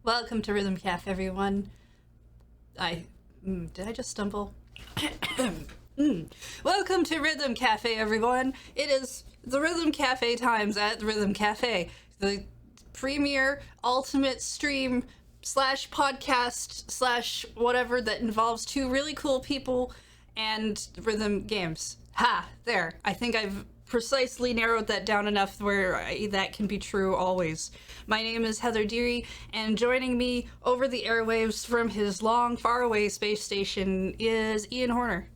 Welcome to Rhythm Cafe, everyone. Did I just stumble? Welcome to Rhythm Cafe, everyone. It is the Rhythm Cafe times at the Rhythm Cafe, the premier ultimate stream slash podcast slash whatever that involves two really cool people and rhythm games. Ha! There. I think I've precisely narrowed that down enough where that can be true always. My name is Heather Deary, and joining me over the airwaves from his long, faraway space station is Ian Horner.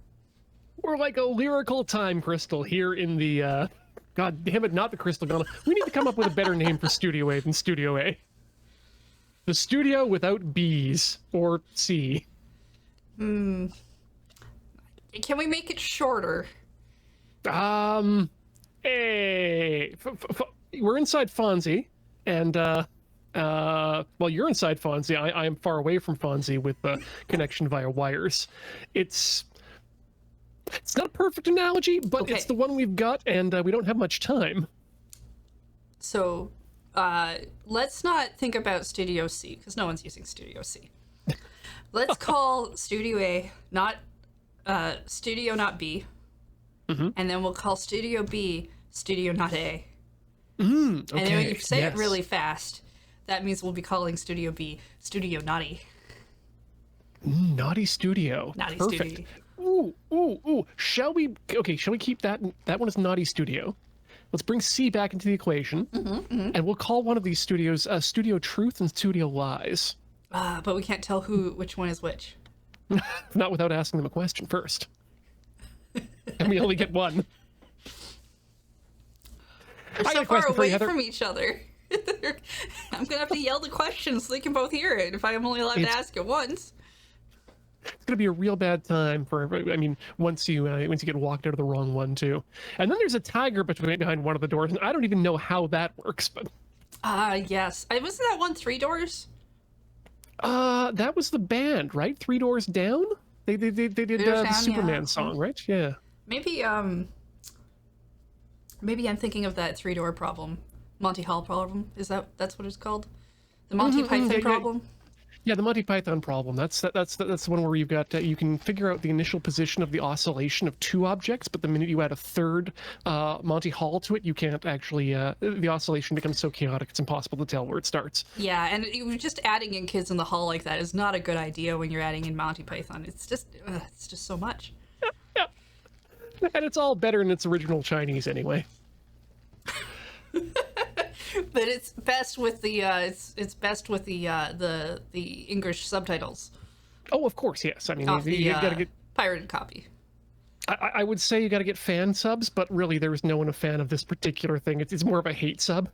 We're like a lyrical time crystal here in the, God damn it, not the Crystal Gauntlet. We need to come up with a better name for Studio A than Studio A. The studio without B's, or C. Can we make it shorter? Hey, we're inside Fonzie, and, well, you're inside Fonzie. I am far away from Fonzie with connection via wires. It's not a perfect analogy, but Okay. It's the one we've got, and we don't have much time. So, let's not think about Studio C, because no one's using Studio C. Let's call Studio A not Studio not B, and then we'll call Studio B Studio not A. Okay, And then when you say yes. it really fast, that means we'll be calling Studio B Studio Naughty. Naughty Studio. Naughty Perfect. Studio. Ooh. Shall we keep that one as Naughty Studio? Let's bring C back into the equation, and we'll call one of these studios Studio Truth and Studio Lies. But we can't tell which one is which. Not without asking them a question first. And we only get one. They're I got so a far question for you, away Heather. from each other. I'm gonna have to yell the question so they can both hear it if I'm only allowed to ask it once. It's gonna be a real bad time for. I mean, once you get walked out of the wrong one too, and then there's a tiger behind one of the doors, and I don't even know how that works. But Yes. Wasn't that one 3 doors? that was the band, right? 3 Doors Down. They did Doors the Down, Superman yeah. song, right? Yeah. Maybe I'm thinking of that 3-door problem. Monty Hall problem. That's what it's called? The Monty Python yeah. problem? Yeah, the Monty Python problem. That's the one where you've got you can figure out the initial position of the oscillation of 2 objects, but the minute you add a third Monty Hall to it, you can't actually. The oscillation becomes so chaotic it's impossible to tell where it starts. Yeah, and just adding in Kids in the Hall like that is not a good idea when you're adding in Monty Python. It's just so much. Yeah, and it's all better in its original Chinese anyway. But it's best with the it's best with the English subtitles. Oh, of course, yes. I mean, Off you the gotta get. pirated copy. I would say you got to get fan subs, but really, there is no one a fan of this particular thing. It's more of a hate sub.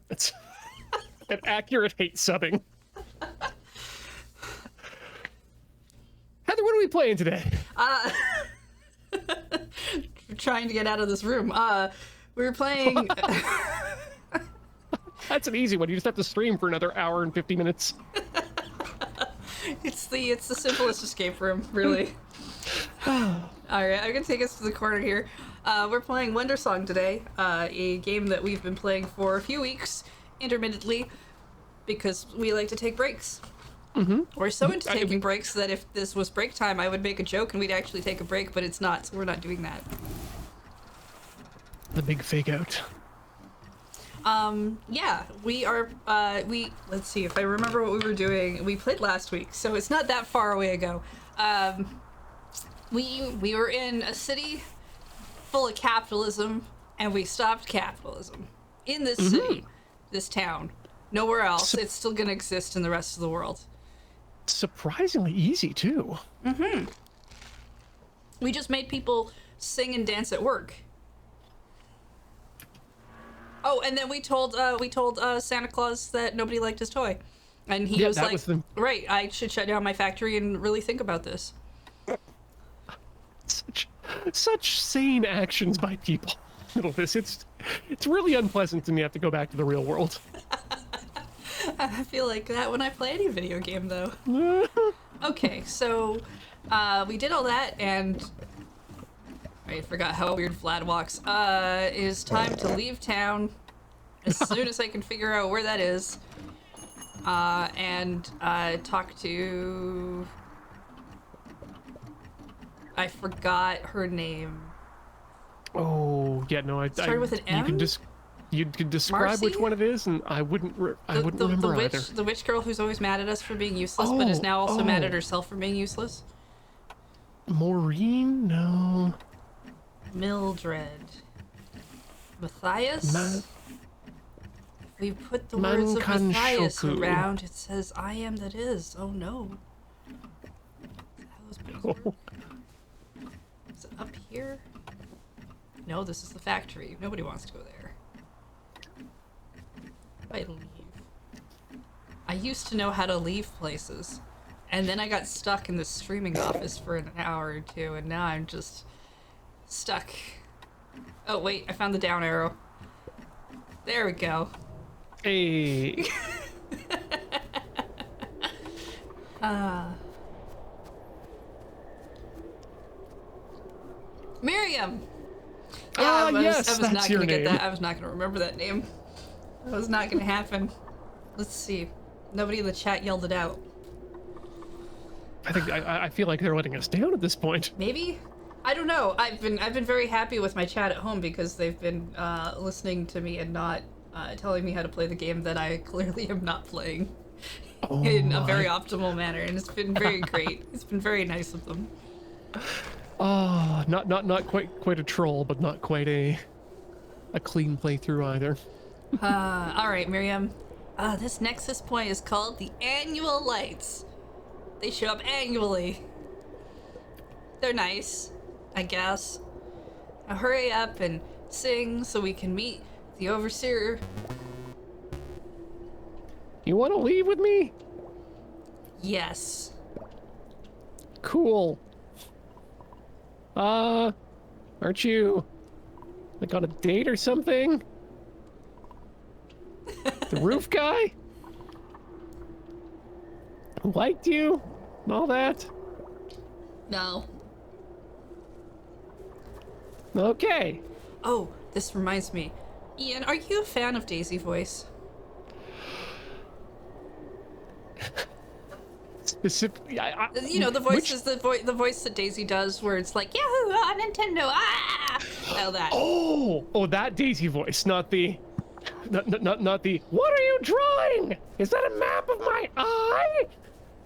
It's an accurate hate subbing. Heather, what are we playing today? Trying to get out of this room. We were playing. That's an easy one. You just have to stream for another hour and 50 minutes. It's the simplest escape room, really. All right, I'm gonna take us to the corner here. We're playing Wandersong today, a game that we've been playing for a few weeks, intermittently, because we like to take breaks. We're so into taking breaks that if this was break time, I would make a joke and we'd actually take a break, but it's not, so we're not doing that. The big fake out. Yeah, we are, let's see if I remember what we were doing. We played last week, so it's not that far away ago. We were in a city full of capitalism, and we stopped capitalism. In this city, this town. Nowhere else. It's still gonna exist in the rest of the world. Surprisingly easy, too. We just made people sing and dance at work. Oh, and then we told Santa Claus that nobody liked his toy, and he was like, "Right, I should shut down my factory and really think about this." Such sane actions by people. It's really unpleasant to me to have to go back to the real world. I feel like that when I play any video game, though. Okay, so we did all that, and I forgot how weird Vlad walks. It is time to leave town as soon as I can figure out where that is. and talk to... I forgot her name. Oh, yeah, no, Started with an M? You could describe Marcy? which one it is, and I wouldn't remember witch, either. The witch girl who's always mad at us for being useless, but is now also mad at herself for being useless. Maureen? No. Mildred. Matthias? We put the words of Matthias Mankanshoku. around. It says, I am that is. Oh no. That was bizarre. Is it up here? No, this is the factory. Nobody wants to go there. I leave. I used to know how to leave places. And then I got stuck in the streaming office for an hour or two, and now I'm just stuck. Oh wait, I found the down arrow. There we go. Hey. Miriam! Yeah, Yes, I was that's not your gonna get name. that. I was not gonna remember that name. That was not gonna happen. Let's see. Nobody in the chat yelled it out. I feel like they're letting us down at this point. Maybe? I don't know. I've been very happy with my chat at home because they've been listening to me and not telling me how to play the game that I clearly am not playing in a very optimal manner, and it's been very great. It's been very nice of them. Oh, not quite a troll, but not quite a clean playthrough either. All right, Miriam. This Nexus point is called the Annual Lights. They show up annually. They're nice, I guess. Now hurry up and sing so we can meet the Overseer. You want to leave with me? Yes. Cool. Aren't you like on a date or something? The roof guy? Who liked you? And all that? No. Okay. Oh, this reminds me. Ian, are you a fan of Daisy voice? Specifically, You know, the voice which... is the voice that Daisy does, where it's like, Yahoo, Nintendo, all that. Oh, that Daisy voice, not the, not the. What are you drawing? Is that a map of my eye?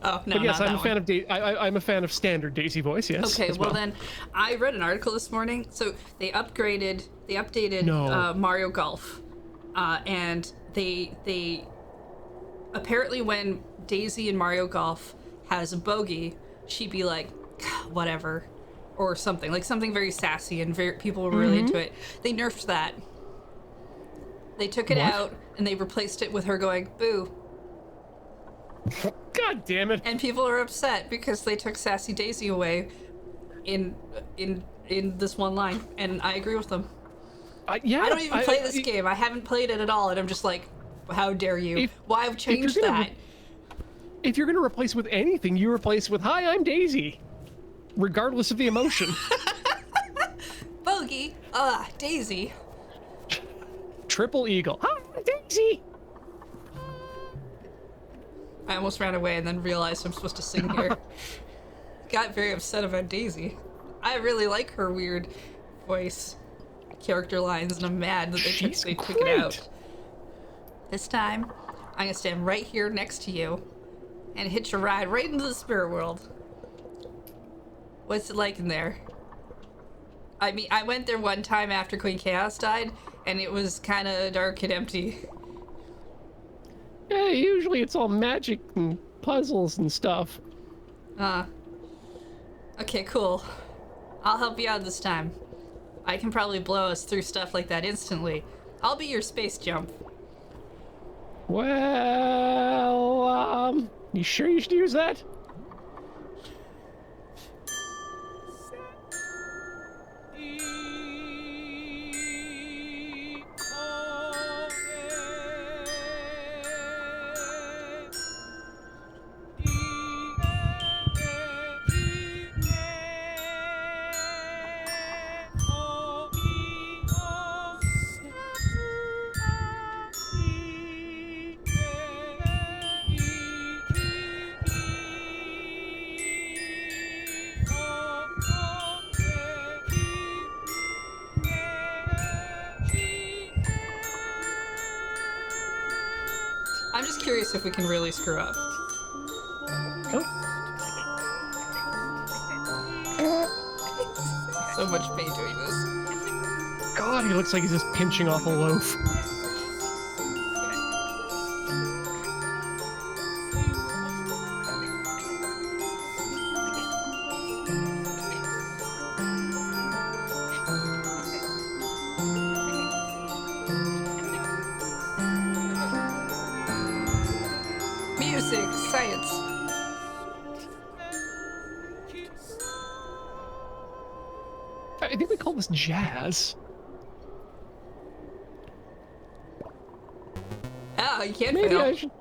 Oh no, But yes, not I'm a that fan one. of I'm a fan of standard Daisy voice. Yes. Okay, as well then, I read an article this morning. So they updated No. Mario Golf, and they apparently when Daisy in Mario Golf has a bogey, she'd be like, whatever, or something like something very sassy, and people were really into it. They nerfed that. They took it What? out and they replaced it with her going boo. God damn it. And people are upset because they took Sassy Daisy away in this one line, and I agree with them. Yeah. I don't even play this game. I haven't played it at all, and I'm just like, how dare you? Why have changed that? If you're gonna replace with anything, you replace with "Hi, I'm Daisy," regardless of the emotion. Bogey, Daisy. Triple Eagle. Hi, Daisy. I almost ran away and then realized I'm supposed to sing here. Got very upset about Daisy. I really like her weird voice character lines, and I'm mad that they took it out. This time, I'm gonna stand right here next to you and hitch a ride right into the spirit world. What's it like in there? I mean, I went there one time after Queen Chaos died, and it was kind of dark and empty. Yeah, usually it's all magic and puzzles and stuff. Okay, cool. I'll help you out this time. I can probably blow us through stuff like that instantly. I'll be your space jump. Well, you sure you should use that? curious if we can really screw up. Oh. So much pain doing this. God, he looks like he's just pinching off a loaf. Music, science. I think we call this jazz. Ah, you can't Maybe fail. I should.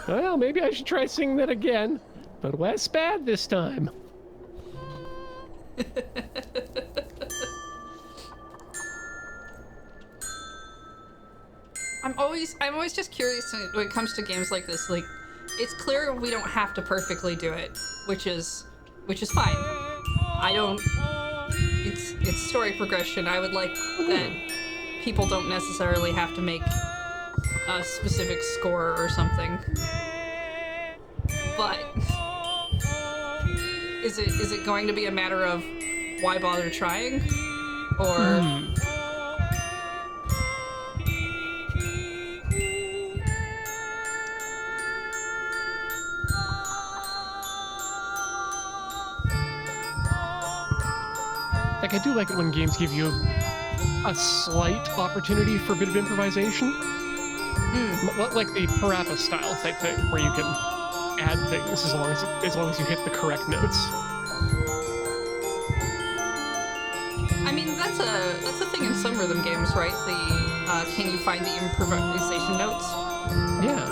Well, maybe I should try singing that again, but less bad this time. I'm always just curious when it comes to games like this. Like, it's clear we don't have to perfectly do it, which is fine. I don't. It's story progression. I would like that people don't necessarily have to make a specific score or something. But is it going to be a matter of why bother trying, or? Like, I do like it when games give you a slight opportunity for a bit of improvisation. Like the Parappa style type thing, where you can add things as long as you hit the correct notes. I mean, that's a thing in some rhythm games, right? The can you find the improvisation notes? Yeah.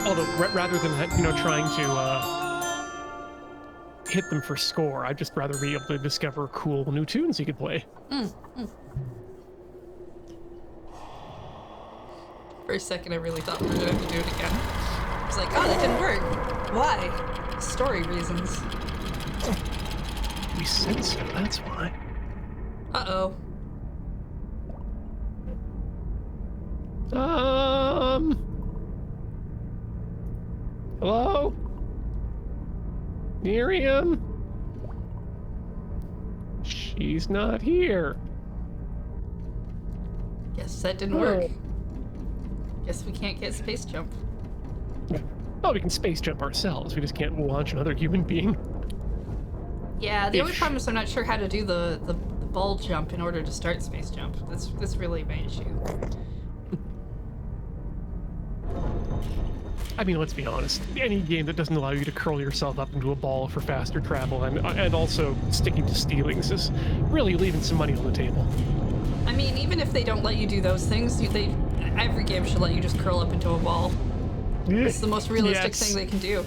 Although rather than trying to hit them for score, I'd just rather be able to discover cool new tunes you could play. For a second, I really thought we were gonna have to do it again. I was like, oh, that didn't work. Why? Story reasons. We said so, that's why. Uh-oh. Hello? Miriam? She's not here. Guess that didn't work. Guess we can't get space jump. Oh, we can space jump ourselves. We just can't launch another human being. Yeah, the only problem is I'm not sure how to do the ball jump in order to start space jump. That's really my issue. I mean, let's be honest. Any game that doesn't allow you to curl yourself up into a ball for faster travel and also sticking to stealings is really leaving some money on the table. I mean, even if they don't let you do those things, every game should let you just curl up into a ball. It's the most realistic thing they can do.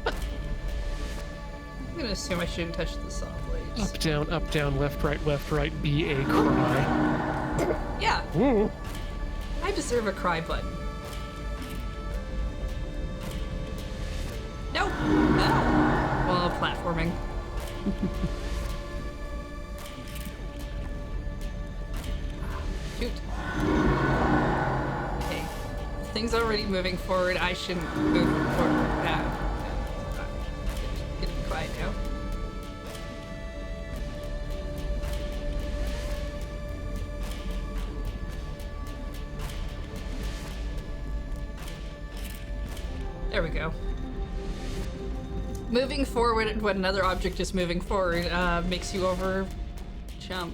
I'm gonna assume I shouldn't touch the saw blades. Up, down, left, right, be a cry. Yeah. Ooh. I deserve a cry button. No. No. Well, platforming. Shoot. Okay. Things already moving forward. I shouldn't move forward now. Get quiet now. There we go. Moving forward when another object is moving forward makes you over jump.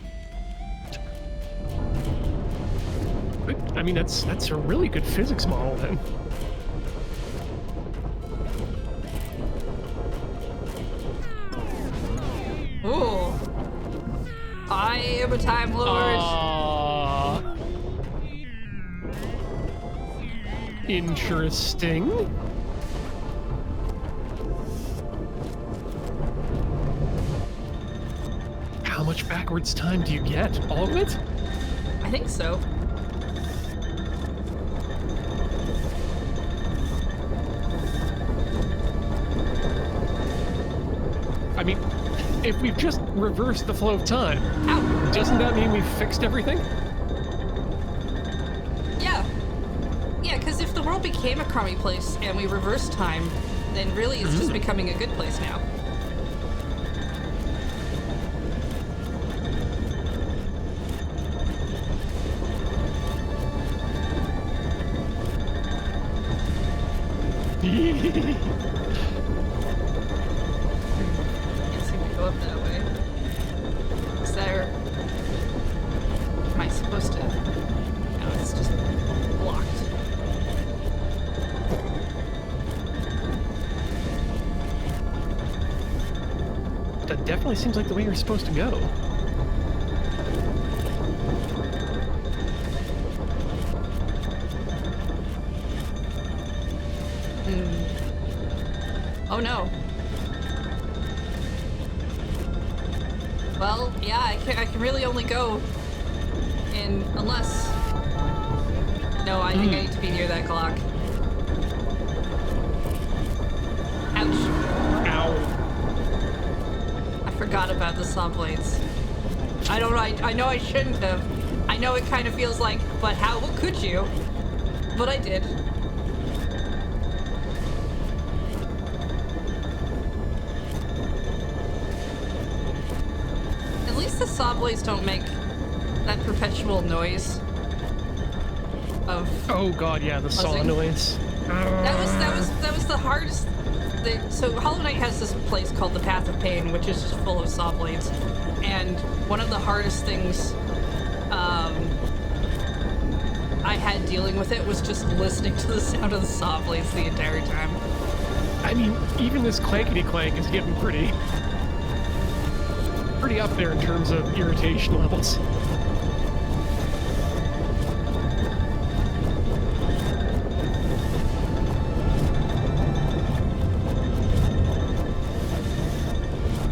I mean, that's a really good physics model then. Ooh. I am a Time Lord. Interesting. How much backwards time do you get? All of it? I think so. I mean, if we've just reversed the flow of time, Ow. doesn't that mean we've fixed everything? Yeah. Yeah, world became a crummy place and we reversed time, then really it's just becoming a good place now. Can't seem to go up that way. Is there... Am I supposed to... No, it's just blocked. That definitely seems like the way you're supposed to go. Oh no. Well, yeah, I can really only go in... unless... No, I think I need to be near that clock. Ouch. Ow. I forgot about the saw blades. I don't know, I know I shouldn't have. I know it kind of feels like, but how could you? But I did. At least the saw blades don't make that perpetual noise of... Oh god, yeah, the saw buzzing. noise. That was the hardest thing. So Hollow Knight has this place called the Path of Pain, which is just full of saw blades. And one of the hardest things I had dealing with it was just listening to the sound of the saw blades the entire time. I mean, even this clankety clank is getting pretty up there in terms of irritation levels.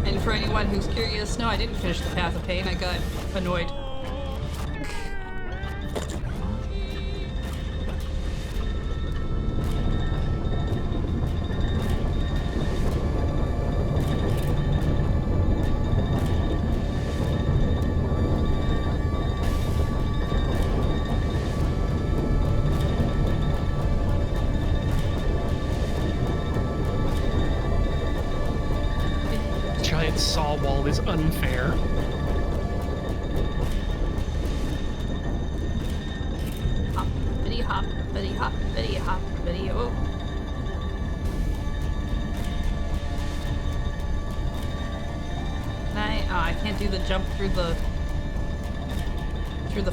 And for anyone who's curious, no, I didn't finish the Path of Pain. I got annoyed. Giant saw wall is unfair. Hop, bitty hop, bitty hop, bitty hop, bitty oh. I can't do the jump through the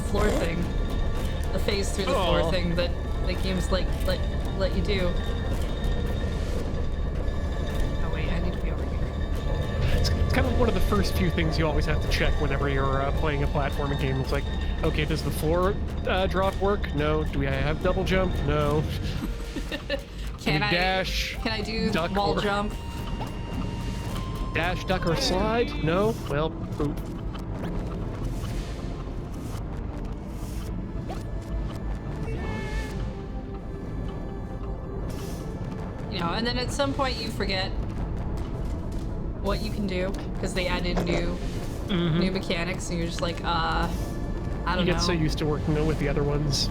floor thing. The phase through the floor thing that the games let you do. Oh wait, I need to be over here. It's kind of one of the first few things you always have to check whenever you're playing a platforming game. It's like, okay, does the floor drop work? No. Do we have double jump? No. Can I dash? Can I do duck, wall or jump? Dash, duck, or slide? No? Well, boop. You know, and then at some point you forget what you can do because they added new mechanics, and you're just like, I don't know. You get so used to working with the other ones.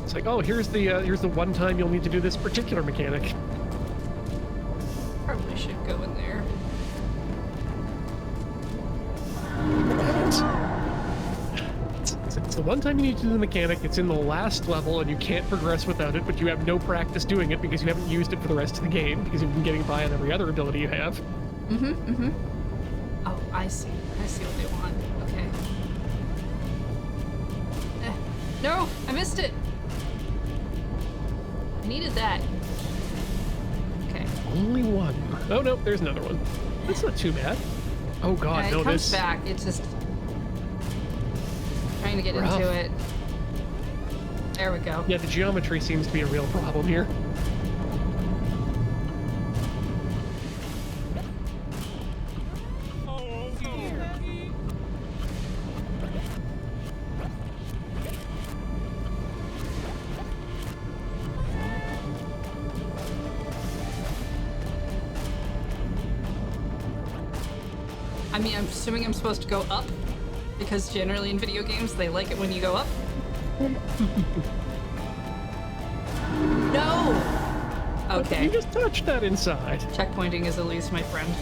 It's like, oh, here's the one time you'll need to do this particular mechanic. Probably should go in there. It's the one time you need to do the mechanic. It's in the last level, and you can't progress without it, but you have no practice doing it because you haven't used it for the rest of the game because you've been getting by on every other ability you have. Oh, I see. I see what they want. Okay. No! I missed it! I needed that. Okay. Only one. Oh, no, there's another one. That's not too bad. Oh, God, Yeah, no, it comes this... back. It's just... trying to get rough. into it. There we go. Yeah, the geometry seems to be a real problem here. I mean, I'm assuming I'm supposed to go up, because generally in video games, they like it when you go up. Okay. You just touched that inside. Checkpointing is at least my friend.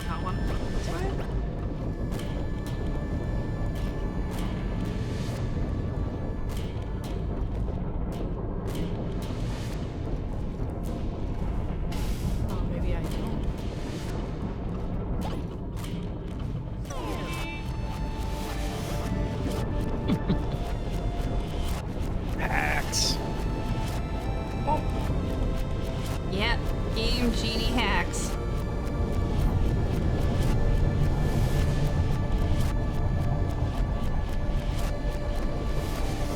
Not one. This way? Oh, maybe I don't. Hacks. Oh. Yep, Game Genie hacks.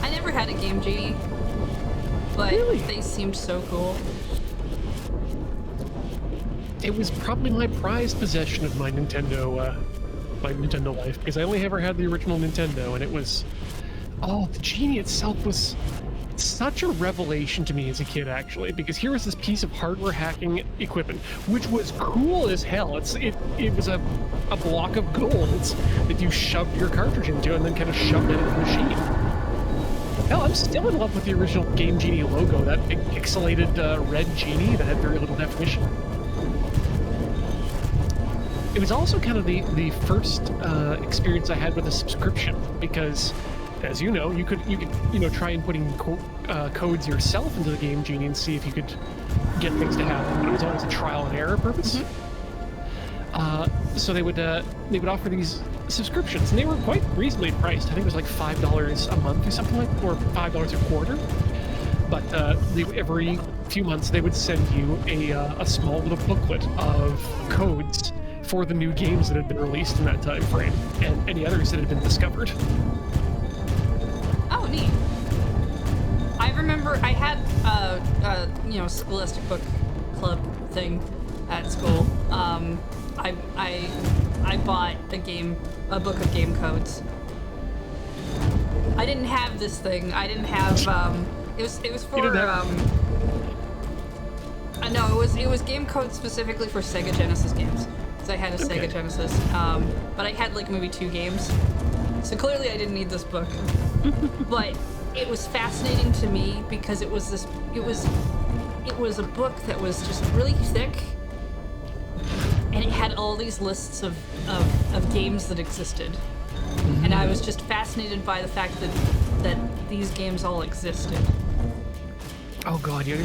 I never had a Game Genie, but Really? they seemed so cool. It was probably my prized possession of my Nintendo life, because I only ever had the original Nintendo, and it was, oh, the Genie itself was such a revelation to me as a kid, actually, because here was this piece of hardware hacking equipment, which was cool as hell. It was a block of gold that you shoved your cartridge into and then kind of shoved it into the machine. Hell, I'm still in love with the original Game Genie logo, that big pixelated red genie that had very little definition. It was also kind of the first experience I had with a subscription, because, as you know, you could try and putting codes yourself into the Game Genie and see if you could get things to happen. But it was always a trial and error purpose. So they would offer these subscriptions, and they were quite reasonably priced. I think it was like $5 a month or something like that, or $5 a quarter. But every few months they would send you a small little booklet of codes for the new games that had been released in that time frame, and any others that had been discovered. Oh, neat. I remember I had Scholastic Book Club thing at school. I bought a book of game codes. I didn't have this thing. I didn't have it was for no, it was game codes specifically for Sega Genesis games. Because I had a Sega Genesis. But I had like maybe 2 games. So clearly I didn't need this book. But it was fascinating to me because it was a book that was just really thick, and it had all these lists of games that existed. And I was just fascinated by the fact that these games all existed. Oh god, yeah.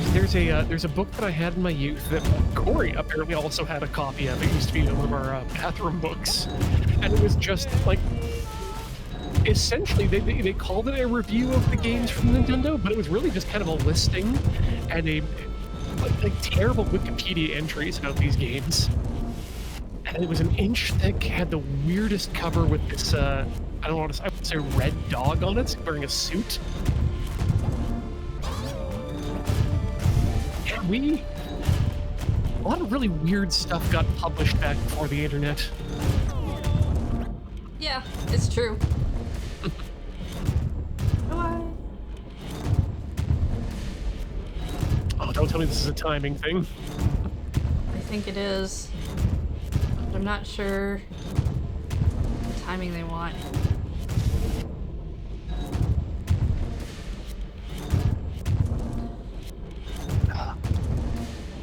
There's a book that I had in my youth that Corey apparently also had a copy of. It used to be one of our bathroom books, and it was just like, essentially they called it a review of the games from Nintendo, but it was really just kind of a listing and a like terrible Wikipedia entries about these games. And it was an inch thick, had the weirdest cover with this I would say red dog on it wearing a suit. A lot of really weird stuff got published back before the internet. Yeah, it's true. Oh, don't tell me this is a timing thing. I think it is. But I'm not sure the timing they want.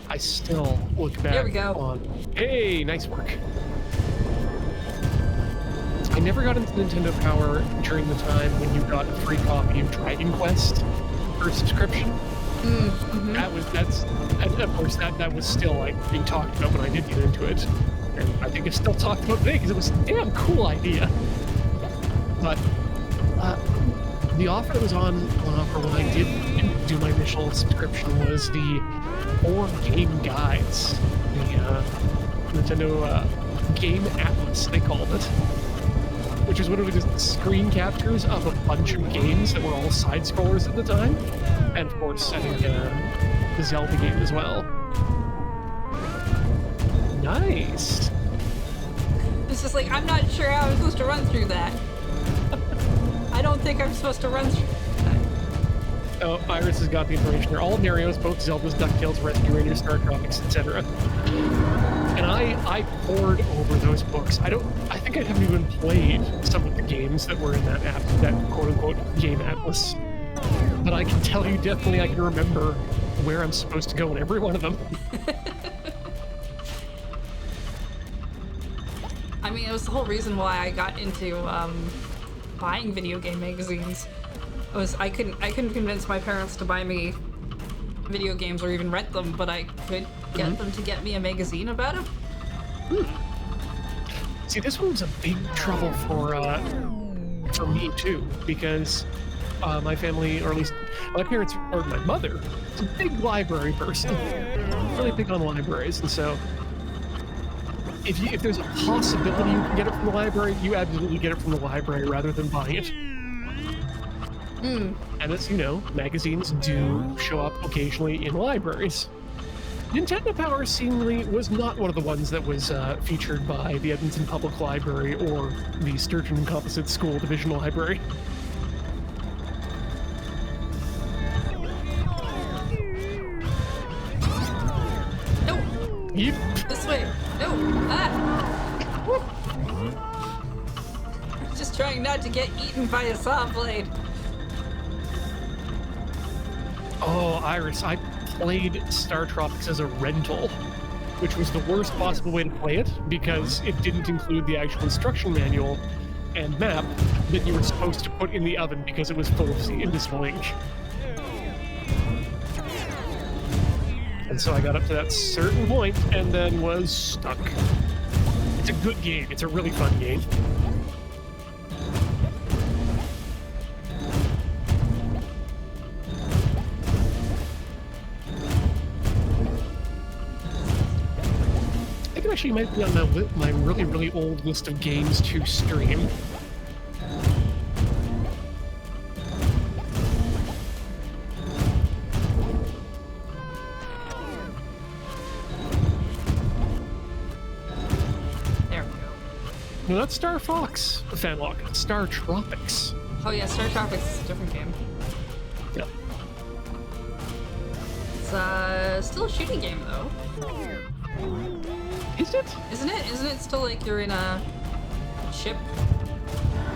I still look back There we go. on... Hey, nice work. I never got into Nintendo Power during the time when you got a free copy of Dragon Quest for subscription. And of course that was still like being talked about when I did get into it. And I think it's still talked about today because it was a damn cool idea. But the offer that was on offer when I did do my initial subscription was the 4 game guides, the Nintendo Game Atlas, they called it, which is what it was, just screen captures of a bunch of games that were all side scrollers at the time, and of course I think the Zelda game as well. Nice. It's just like, I'm not sure how I'm supposed to run through that. I don't think I'm supposed to run through that. Oh, Iris has got the information here. All Marios, both Zeldas, DuckTales, Rescue Rangers, Star Tropics, etc. And I pored over those books. I think I haven't even played some of the games that were in that app, that quote-unquote game atlas. But I can tell you definitely I can remember where I'm supposed to go in every one of them. I mean, it was the whole reason why I got into buying video game magazines. I couldn't convince my parents to buy me video games or even rent them, but I could get them to get me a magazine about them. See, this one was a big trouble for me too, because my family, or at least my parents, or my mother, is a big library person, really big on libraries, and so if there's a possibility you can get it from the library, you absolutely get it from the library rather than buying it. And as you know, magazines do show up occasionally in libraries. Nintendo Power seemingly was not one of the ones that was featured by the Edmonton Public Library or the Sturgeon Composite School Division Library. No! Yep. This way! No! Ah! Just trying not to get eaten by a saw blade. Oh, Iris, I played Star Tropics as a rental, which was the worst possible way to play it because it didn't include the actual instruction manual and map that you were supposed to put in the oven because it was full of invisible ink. And so I got up to that certain point and then was stuck. It's a good game. It's a really fun game. I think it actually might be on my really, really old list of games to stream. No, not Star Fox, Fanlock. Star Tropics. Oh yeah, Star Tropics is a different game. Yeah. It's still a shooting game though. Is it? Isn't it? Isn't it still like you're in a ship?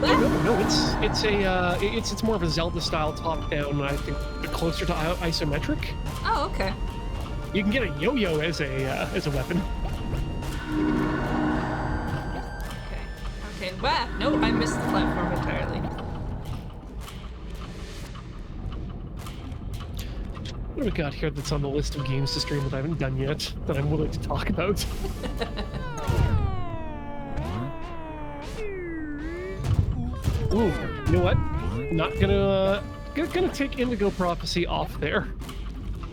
No, it's more of a Zelda-style top-down. I think closer to isometric. Oh, okay. You can get a yo-yo as a weapon. Okay. Wow. No, I missed the platform entirely. What do we got here that's on the list of games to stream that I haven't done yet, that I'm willing to talk about? Ooh, you know what? Not gonna take Indigo Prophecy off there.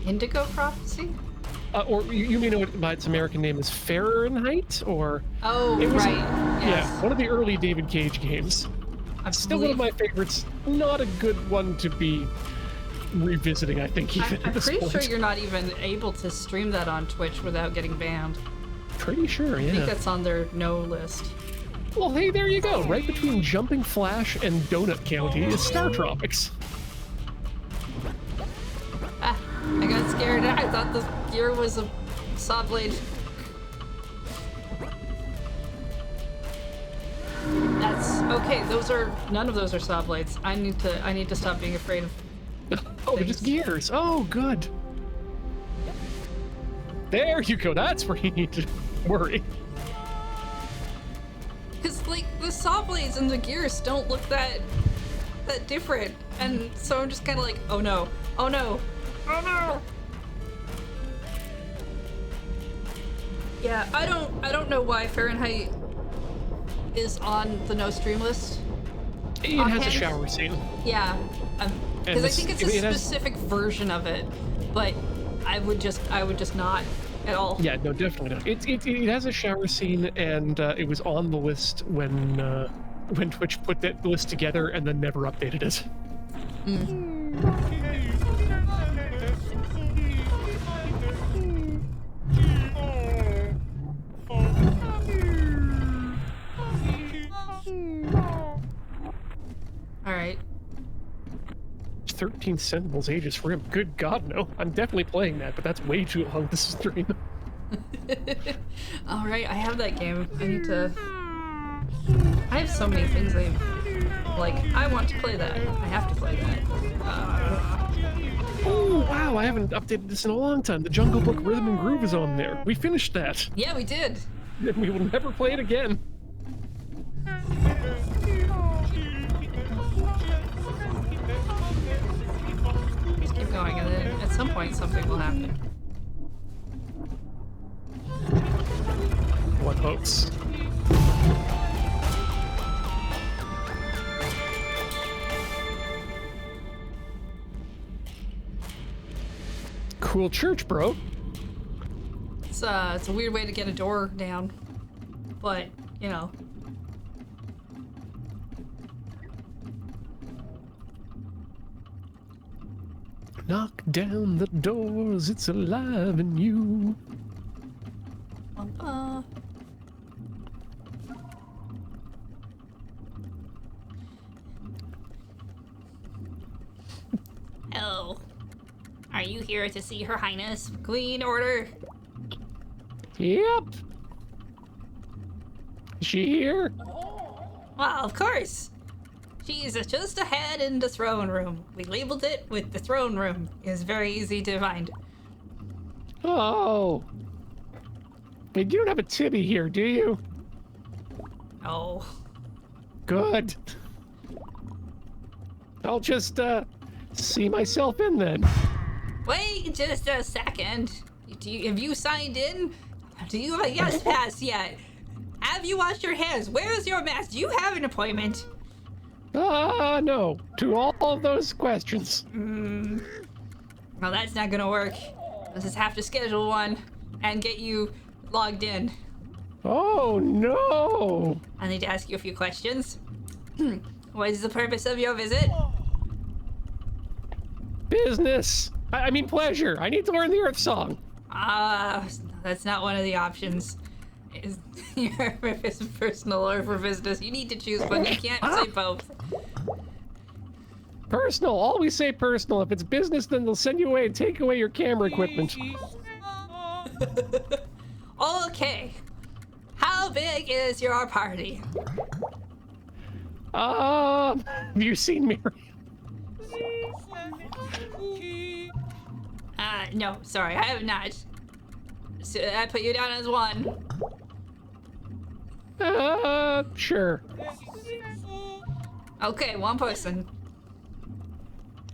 Indigo Prophecy? Or you may know it by its American name as Fahrenheit, or... Oh, it was, right. Yes. Yeah, one of the early David Cage games. Still one of my favorites. Not a good one to be revisiting, I think, even I'm at this pretty point. sure you're not even able to stream that on Twitch without getting banned. Pretty sure, yeah. I think that's on their no list. Well, hey, there you go. Right between Jumping Flash and Donut County is Star Tropics. Ah, I got scared. I thought the gear was a saw blade. That's okay. None of those are saw blades. I need to stop being afraid of. Oh, they're just gears. Oh, good. There you go. That's where you need to worry. Because like the saw blades and the gears don't look that different, and so I'm just kind of like, oh no, oh no, oh no. Yeah, I don't know why Fahrenheit is on the no stream list. It has a shower scene. Yeah, because I think it's a specific version of it, but I would just not at all. Yeah, no, definitely not. It has a shower scene, and it was on the list when Twitch put that list together and then never updated it. All right. 13 Sentinels Aegis Rim. Good God, no. I'm definitely playing that, but that's way too long to stream. All right, I have that game. I need to. I have so many things I want to play that. I have to play that. Oh, wow, I haven't updated this in a long time. The Jungle Book Rhythm and Groove is on there. We finished that. Yeah, we did. And we will never play it again. Just keep going, and then at some point something will happen. One hopes. Cool church, bro. It's a weird way to get a door down, but you know. Knock down the doors, it's alive in you. Hello. Are you here to see Her Highness Queen Order? Yep. Is she here? Well, of course. She's just ahead in the throne room. We labeled it with the throne room. It's very easy to find. Oh. Hey, you don't have a tibby here, do you? Oh. Good. I'll just, see myself in then. Wait just a second. Have you signed in? Do you have a yes pass yet? Have you washed your hands? Where is your mask? Do you have an appointment? No. To all of those questions. Well, that's not gonna work. We'll just have to schedule one and get you logged in. Oh, no. I need to ask you a few questions. What is the purpose of your visit? Business. I mean pleasure. I need to learn the Earth Song. That's not one of the options. Is if it's personal or for business. You need to choose one. You can't say both. Personal. Always say personal. If it's business, then they'll send you away and take away your camera equipment. Okay. How big is your party? Have you seen Miriam? No, sorry, I have not. So I put you down as one. Sure. Okay, one person.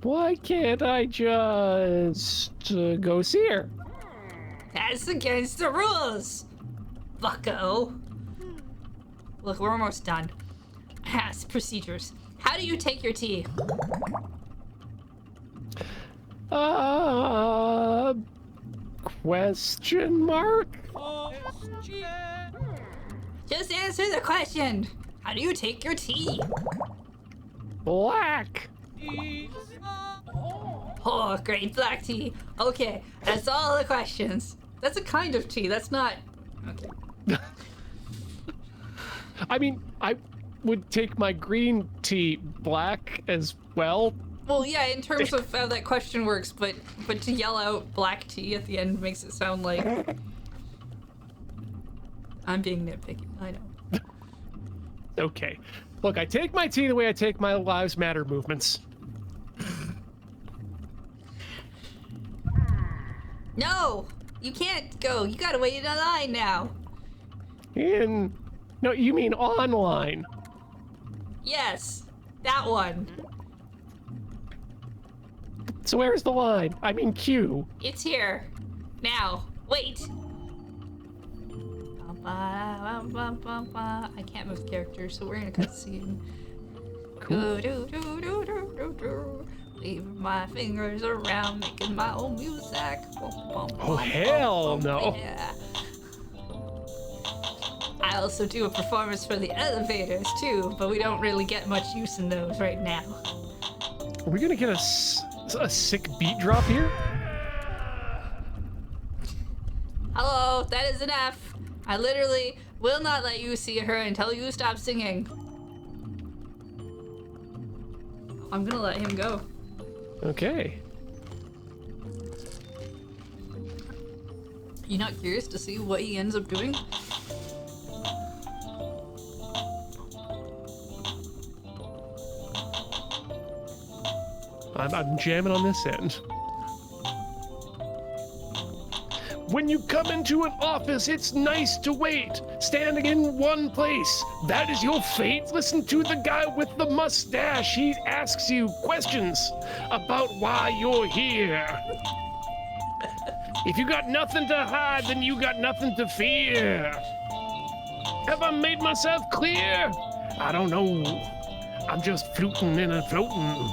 Why can't I just go see her? That's against the rules, bucko. Look, we're almost done. Yes, procedures. How do you take your tea? Question mark? Just answer the question. How do you take your tea? Black. Oh, great, black tea. Okay, that's all the questions. That's a kind of tea, that's not... Okay. I mean, I would take my green tea black as well. Well, yeah, in terms of how that question works, but to yell out black tea at the end makes it sound like... I'm being nitpicky, I know. Okay. Look, I take my tea the way I take my Lives Matter movements. No! You can't go. You gotta wait in a line now. No, you mean online. Yes, that one. So where's the line? I mean queue. It's here. Now, wait. I can't move characters, so we're in a cutscene. Cool. Leaving my fingers around, making my own music. Oh, hell no. Yeah. I also do a performance for the elevators too, but we don't really get much use in those right now. Are we gonna get a sick beat drop here? Hello, that is an F. I literally will not let you see her until you stop singing. I'm gonna let him go. You not curious to see what he ends up doing? I'm jamming on this end. When you come into an office, it's nice to wait, standing in one place. That is your fate. Listen to the guy with the mustache. He asks you questions about why you're here. If you got nothing to hide, then you got nothing to fear. Have I made myself clear? I don't know. I'm just floating and floating.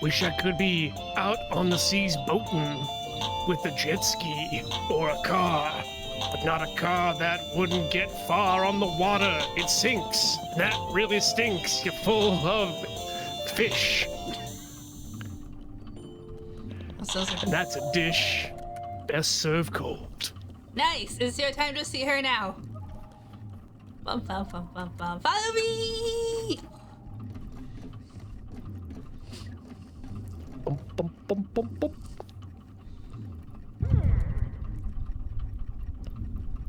Wish I could be out on the seas boating with a jet ski or a car, but not a car that wouldn't get far on the water. It sinks. That really stinks. You're full of fish. And that's a dish best served cold. Nice. It's your time to see her now. Bum, bum, bum, bum, bum. Follow me! Bum, bum, bum, bum, bum.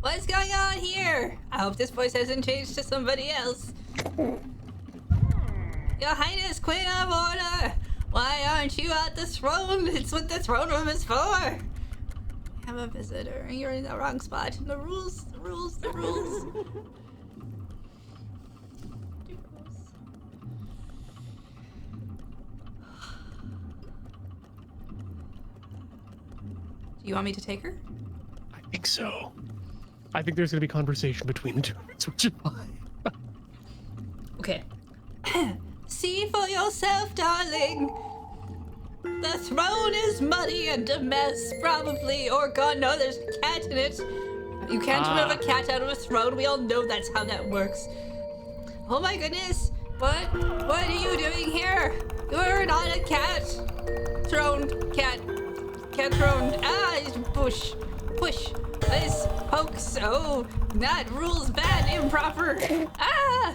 What's going on here? I hope this voice hasn't changed to somebody else. Your Highness, Queen of Order! Why aren't you at the throne? It's what the throne room is for! I have a visitor. You're in the wrong spot. The rules, the rules, the rules. Do you want me to take her? I think so. I think there's gonna be conversation between the two of us, which is fine. Okay. See for yourself, darling. The throne is muddy and a mess, probably. Or God, no, there's a cat in it. You can't move a cat out of a throne. We all know that's how that works. Oh my goodness. What are you doing here? You're not a cat. Throne, cat. Cat throne. Ah, push. Push. This pokes. Oh, that rules bad, improper. Ah!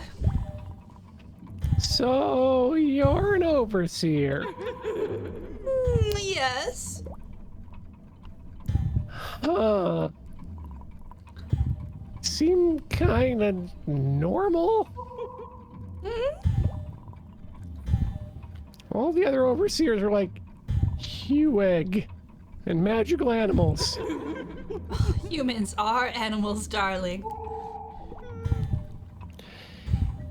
So, you're an overseer. Yes. Huh. Seem kinda normal? All the other overseers are like Heweg and magical animals. Humans are animals, darling.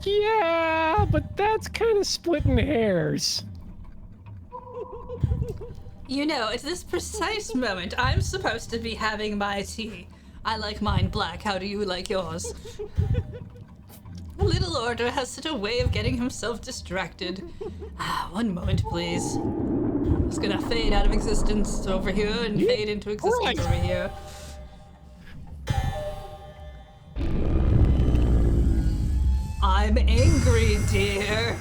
Yeah, but that's kind of splitting hairs. You know, at this precise moment, I'm supposed to be having my tea. I like mine black. How do you like yours? The little order has such a way of getting himself distracted. Ah, one moment, please. I'm just gonna fade out of existence over here and fade into existence over here. I'm angry, dear.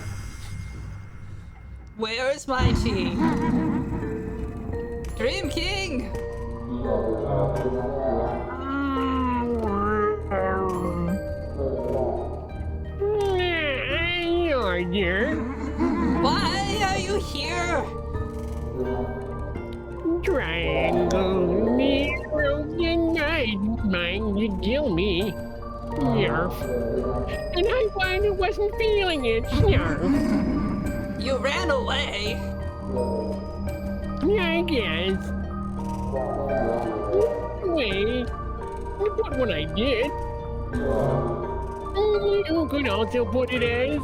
Where is my tea? Dream King! Here. Why are you here? Triangle, me broken night, mine to kill me. Yarf. And I wasn't feeling it. Yarf. You ran away. I guess. Wait. But when I did, you could also put it as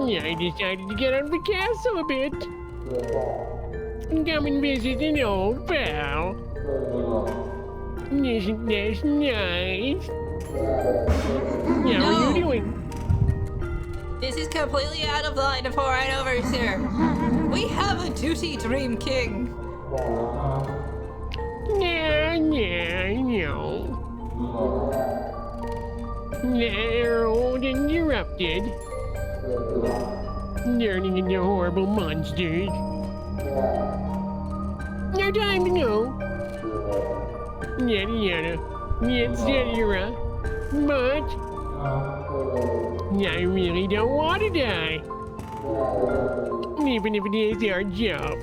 I decided to get out of the castle a bit. Come and visit an old pal. Isn't this nice? How are you doing? This is completely out of line of foreign overseer. We have a duty, Dream King. Yeah, I know. They're old and erupted. Turning into horrible monsters. No time to know. Yada yada, etc. But I really don't want to die. Even if it is our job.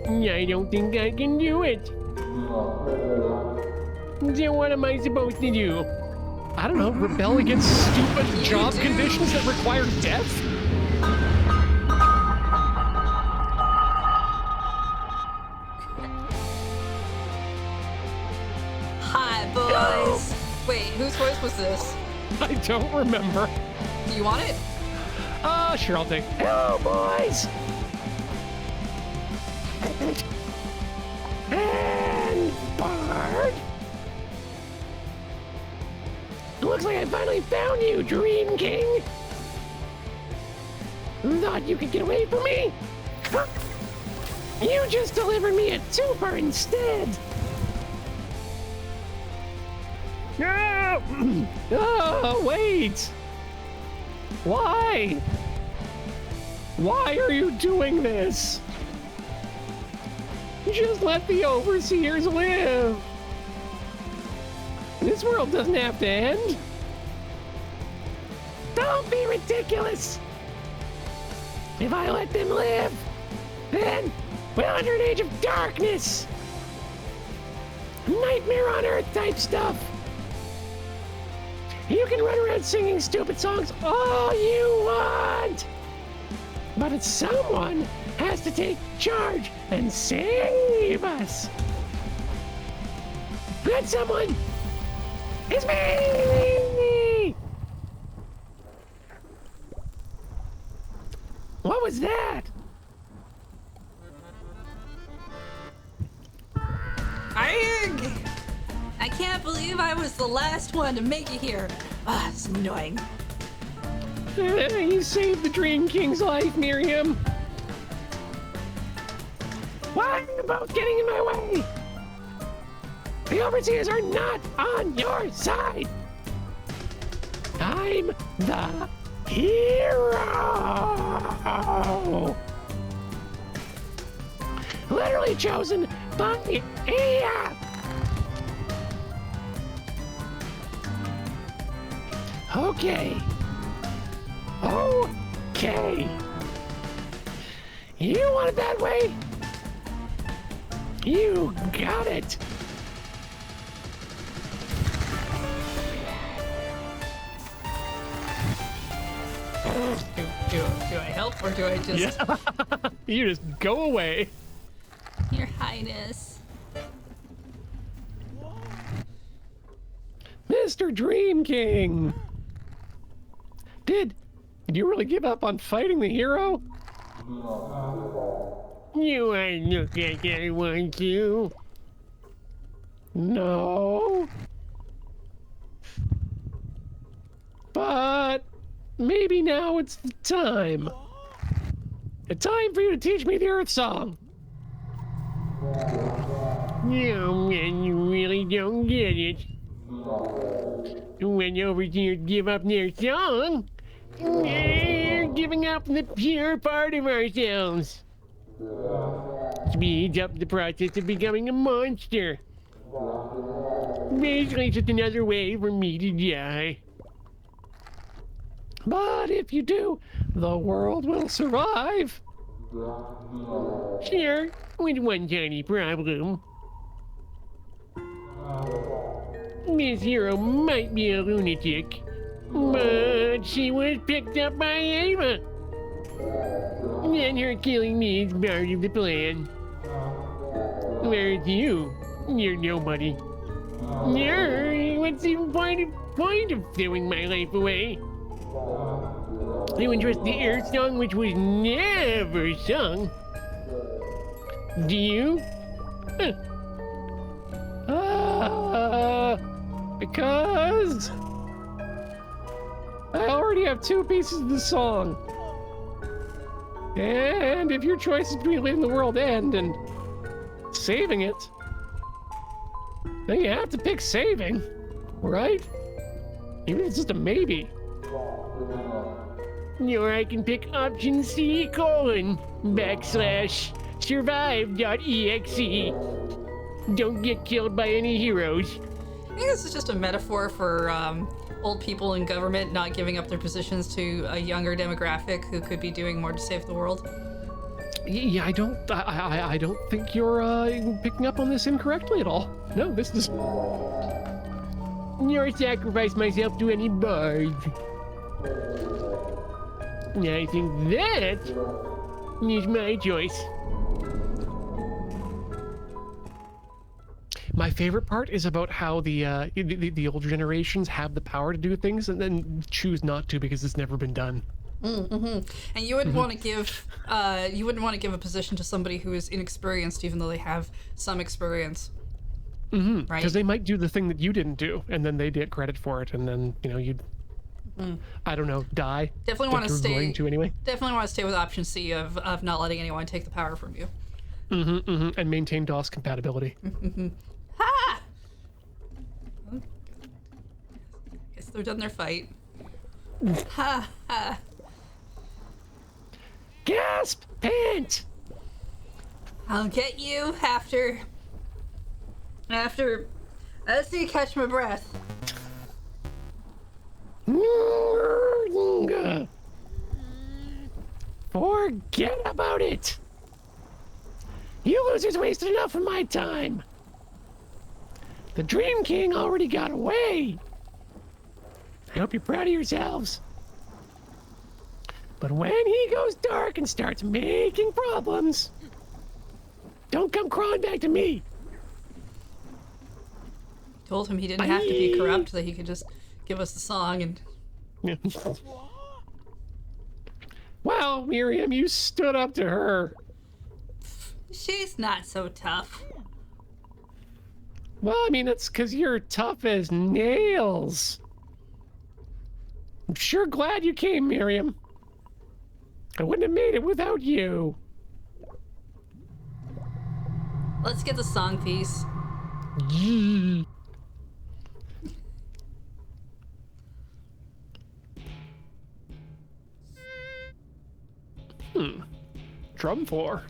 I don't think I can do it. So what am I supposed to do? I don't know, rebel against stupid job conditions that require death? Hi, boys. Wait, whose voice was this? I don't remember. Do you want it? Sure, I'll take. Hello, boys! And Bart? It looks like I finally found you, Dream King. Thought you could get away from me? You just delivered me a twofer instead. No! Oh, wait! Why? Why are you doing this? Just let the overseers live. This world doesn't have to end. Don't be ridiculous. If I let them live, then we're under an age of darkness. Nightmare on Earth type stuff. You can run around singing stupid songs all you want. But someone has to take charge and save us. That someone is me! What was that? Arg! I can't believe I was the last one to make it here. Ah, it's annoying. You saved the Dream King's life, Miriam. Why are you both getting in my way? The overseers are not on your side. I'm the hero. Literally chosen by Ep5. Okay. Okay. You want it that way? You got it. Do I help or do I just... Yeah. You just go away. Your Highness. Mr. Dream King. Did you really give up on fighting the hero? You ain't look like I want you. No. But maybe now it's the time. The time for you to teach me the Earth Song. No, man, you really don't get it. When overseers give up their song, they're giving up the pure part of ourselves. Speeds up the process of becoming a monster. Basically, just another way for me to die. But if you do, the world will survive. Sure, with one tiny problem. Miss Hero might be a lunatic, but she was picked up by Ava. And her killing me is part of the plan. Whereas you're nobody. What's the point of throwing my life away? You entrust the Earth Song, which was never sung. Do you? Because I already have 2 pieces of the song. And if your choice is between letting the world end and saving it, then you have to pick saving, right? Even if it's just a maybe. Or I can pick option C : /survive.exe. Don't get killed by any heroes. I think this is just a metaphor for old people in government not giving up their positions to a younger demographic who could be doing more to save the world. Yeah, I don't think you're picking up on this incorrectly at all. No, this is. Nor sacrifice myself to any bard. I think that is my choice. My favorite part is about how the older generations have the power to do things and then choose not to because it's never been done. Mm-hmm. And you wouldn't want to give a position to somebody who is inexperienced, even though they have some experience. Right? Right? Because they might do the thing that you didn't do, and then they get credit for it, and then you'd, I don't know, die. Definitely want to stay. Going to anyway. Definitely want to stay with option C of not letting anyone take the power from you. And maintain DOS compatibility. Ha! Guess they're done their fight. Ha ha. Gasp! Pant! I'll get you after. I just need to catch my breath. Forget about it. You losers wasted enough of my time. The Dream King already got away. I hope you're proud of yourselves. But when he goes dark and starts making problems, don't come crawling back to me. Told him he didn't have to be corrupt, that he could just give us the song and... Yeah. Well, Miriam, you stood up to her. She's not so tough. Well, I mean, it's because you're tough as nails. I'm sure glad you came, Miriam. I wouldn't have made it without you. Let's get the song piece. Yee. Drum floor.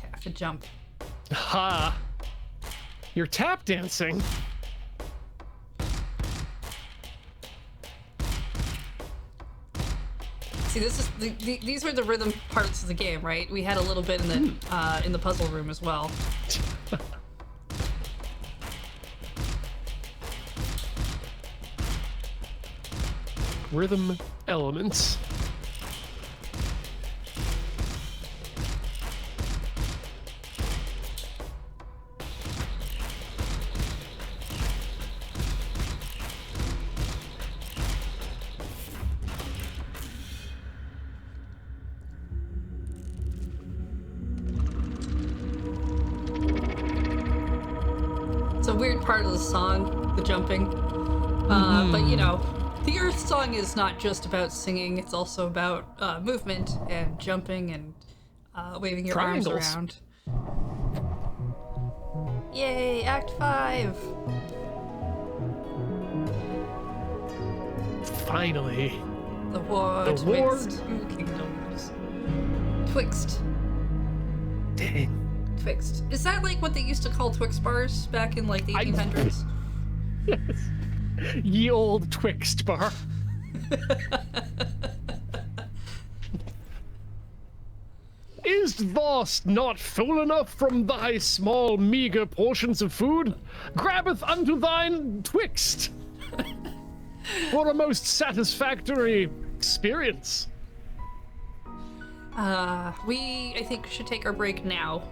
Have to jump. Ha! You're tap dancing. See, this is these were the rhythm parts of the game, right? We had a little bit in the puzzle room as well. Rhythm elements. It's a weird part of the song, the jumping. But you know, the Earth song is not just about singing, it's also about movement and jumping and waving your arms around. Yay, Act 5! Finally. The war twixt two kingdoms. Twixt. Dang. Twixt. Is that like what they used to call Twix bars back in like the 1800s? Yes. Ye old Twixt bar. Is thou'st not full enough from thy small meager portions of food? Grabbeth unto thine Twixt for a most satisfactory experience. I think should take our break now.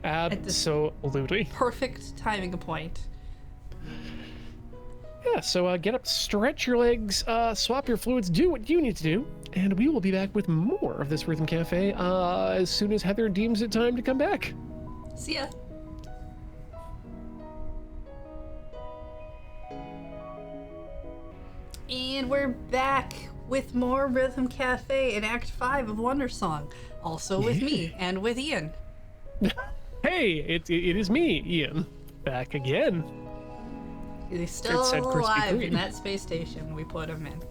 Absolutely. Perfect timing point. Yeah, so get up, stretch your legs, swap your fluids, do what you need to do, and we will be back with more of this Rhythm Cafe as soon as Heather deems it time to come back. See ya. And we're back with more Rhythm Cafe in Act 5 of Wandersong. Also with me and with Ian. Hey, it is me, Ian. Back again. He's still alive in that space station we put him in.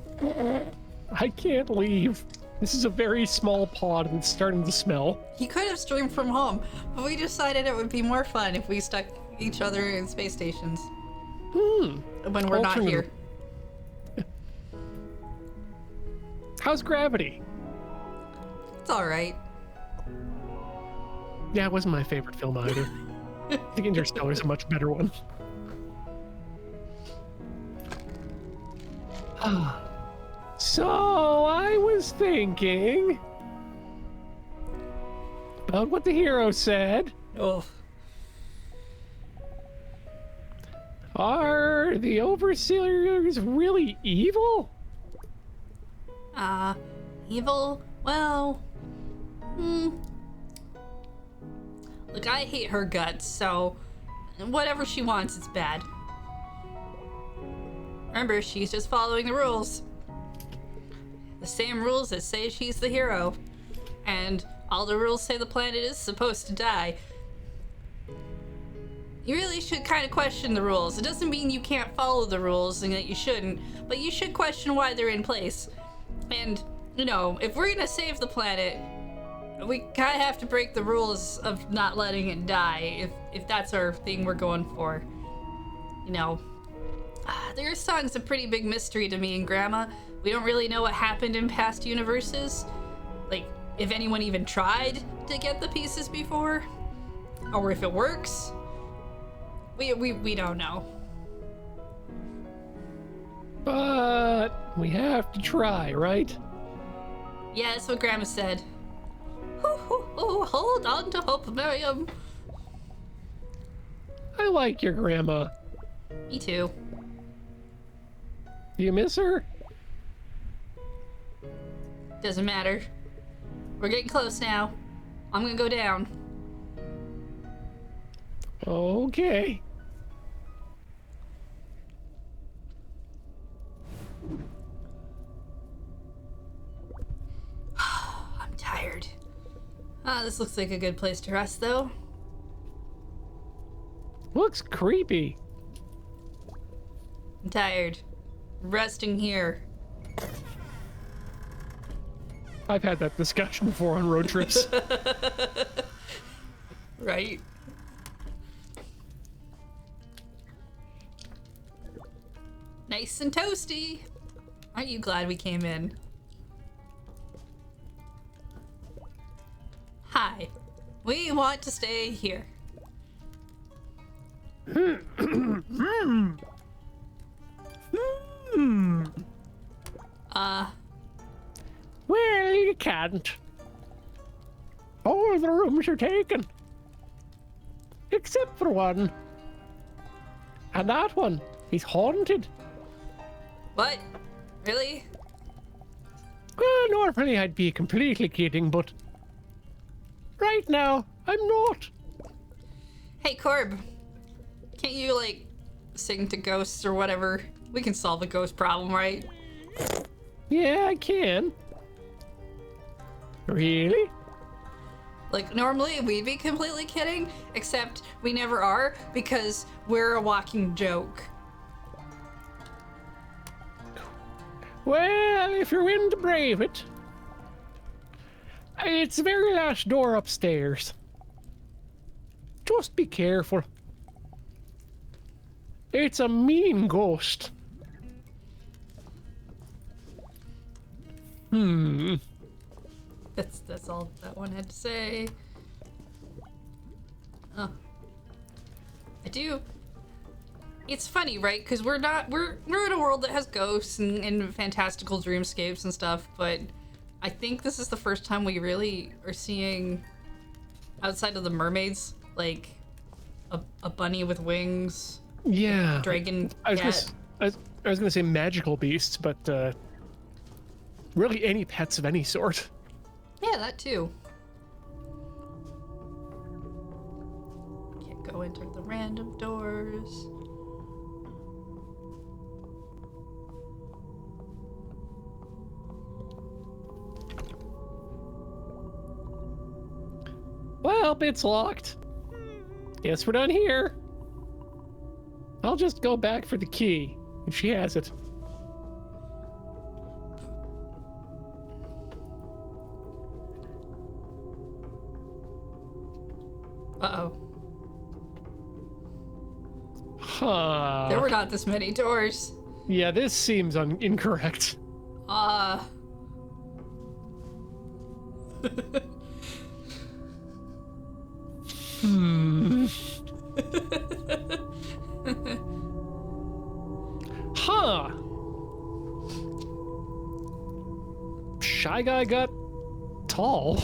I can't leave. This is a very small pod and it's starting to smell. He could have streamed from home, but we decided it would be more fun if we stuck each other in space stations Hmm. when we're not here. How's Gravity? It's all right. Yeah, it wasn't my favorite film either. I think Interstellar is a much better one. So, I was thinking about what the hero said. Oh, Are the Overseers really evil? evil? Well, look, I hate her guts, so whatever she wants, it's bad. Remember, she's just following the rules. The same rules that say she's the hero. And all the rules say the planet is supposed to die. You really should kind of question the rules. It doesn't mean you can't follow the rules and that you shouldn't, but you should question why they're in place. And, you know, if we're gonna save the planet, we kind of have to break the rules of not letting it die, if that's our thing we're going for. You know, the Earth Song's a pretty big mystery to me and Grandma. We don't really know what happened in past universes. Like, if anyone even tried to get the pieces before, or if it works. We don't know. But we have to try, right? Yeah, that's what Grandma said. Hold on to hope, Miriam. I like your grandma. Me too. Do you miss her? Doesn't matter. We're getting close now. I'm gonna go down. Okay. I'm tired. This looks like a good place to rest, though. Looks creepy. I'm tired. Resting here. I've had that discussion before on road trips. Right? Nice and toasty. Aren't you glad we came in? Hi. We want to stay here. Well, you can't. All the rooms are taken. Except for one. And that one is haunted. What? Really? Well, normally I'd be completely kidding, but right now, I'm not. Hey, Corb. Can't you, like, sing to ghosts or whatever? We can solve the ghost problem, right? Yeah, I can. Really? Like, normally we'd be completely kidding, except we never are because we're a walking joke. Well, if you're willing to brave it. It's the very last door upstairs. Just be careful. It's a mean ghost. That's all that one had to say. Oh. I do. It's funny, right? Because we're in a world that has ghosts and fantastical dreamscapes and stuff, but I think this is the first time we really are seeing, outside of the mermaids, like a bunny with wings. Yeah. Dragon I was cat. gonna say magical beasts, but really any pets of any sort. Yeah, that too. Can't go into the random doors. Well, it's locked. Guess we're done here. I'll just go back for the key, if she has it. Uh-oh. There were not this many doors. Yeah, this seems incorrect. Huh. Shy Guy got tall.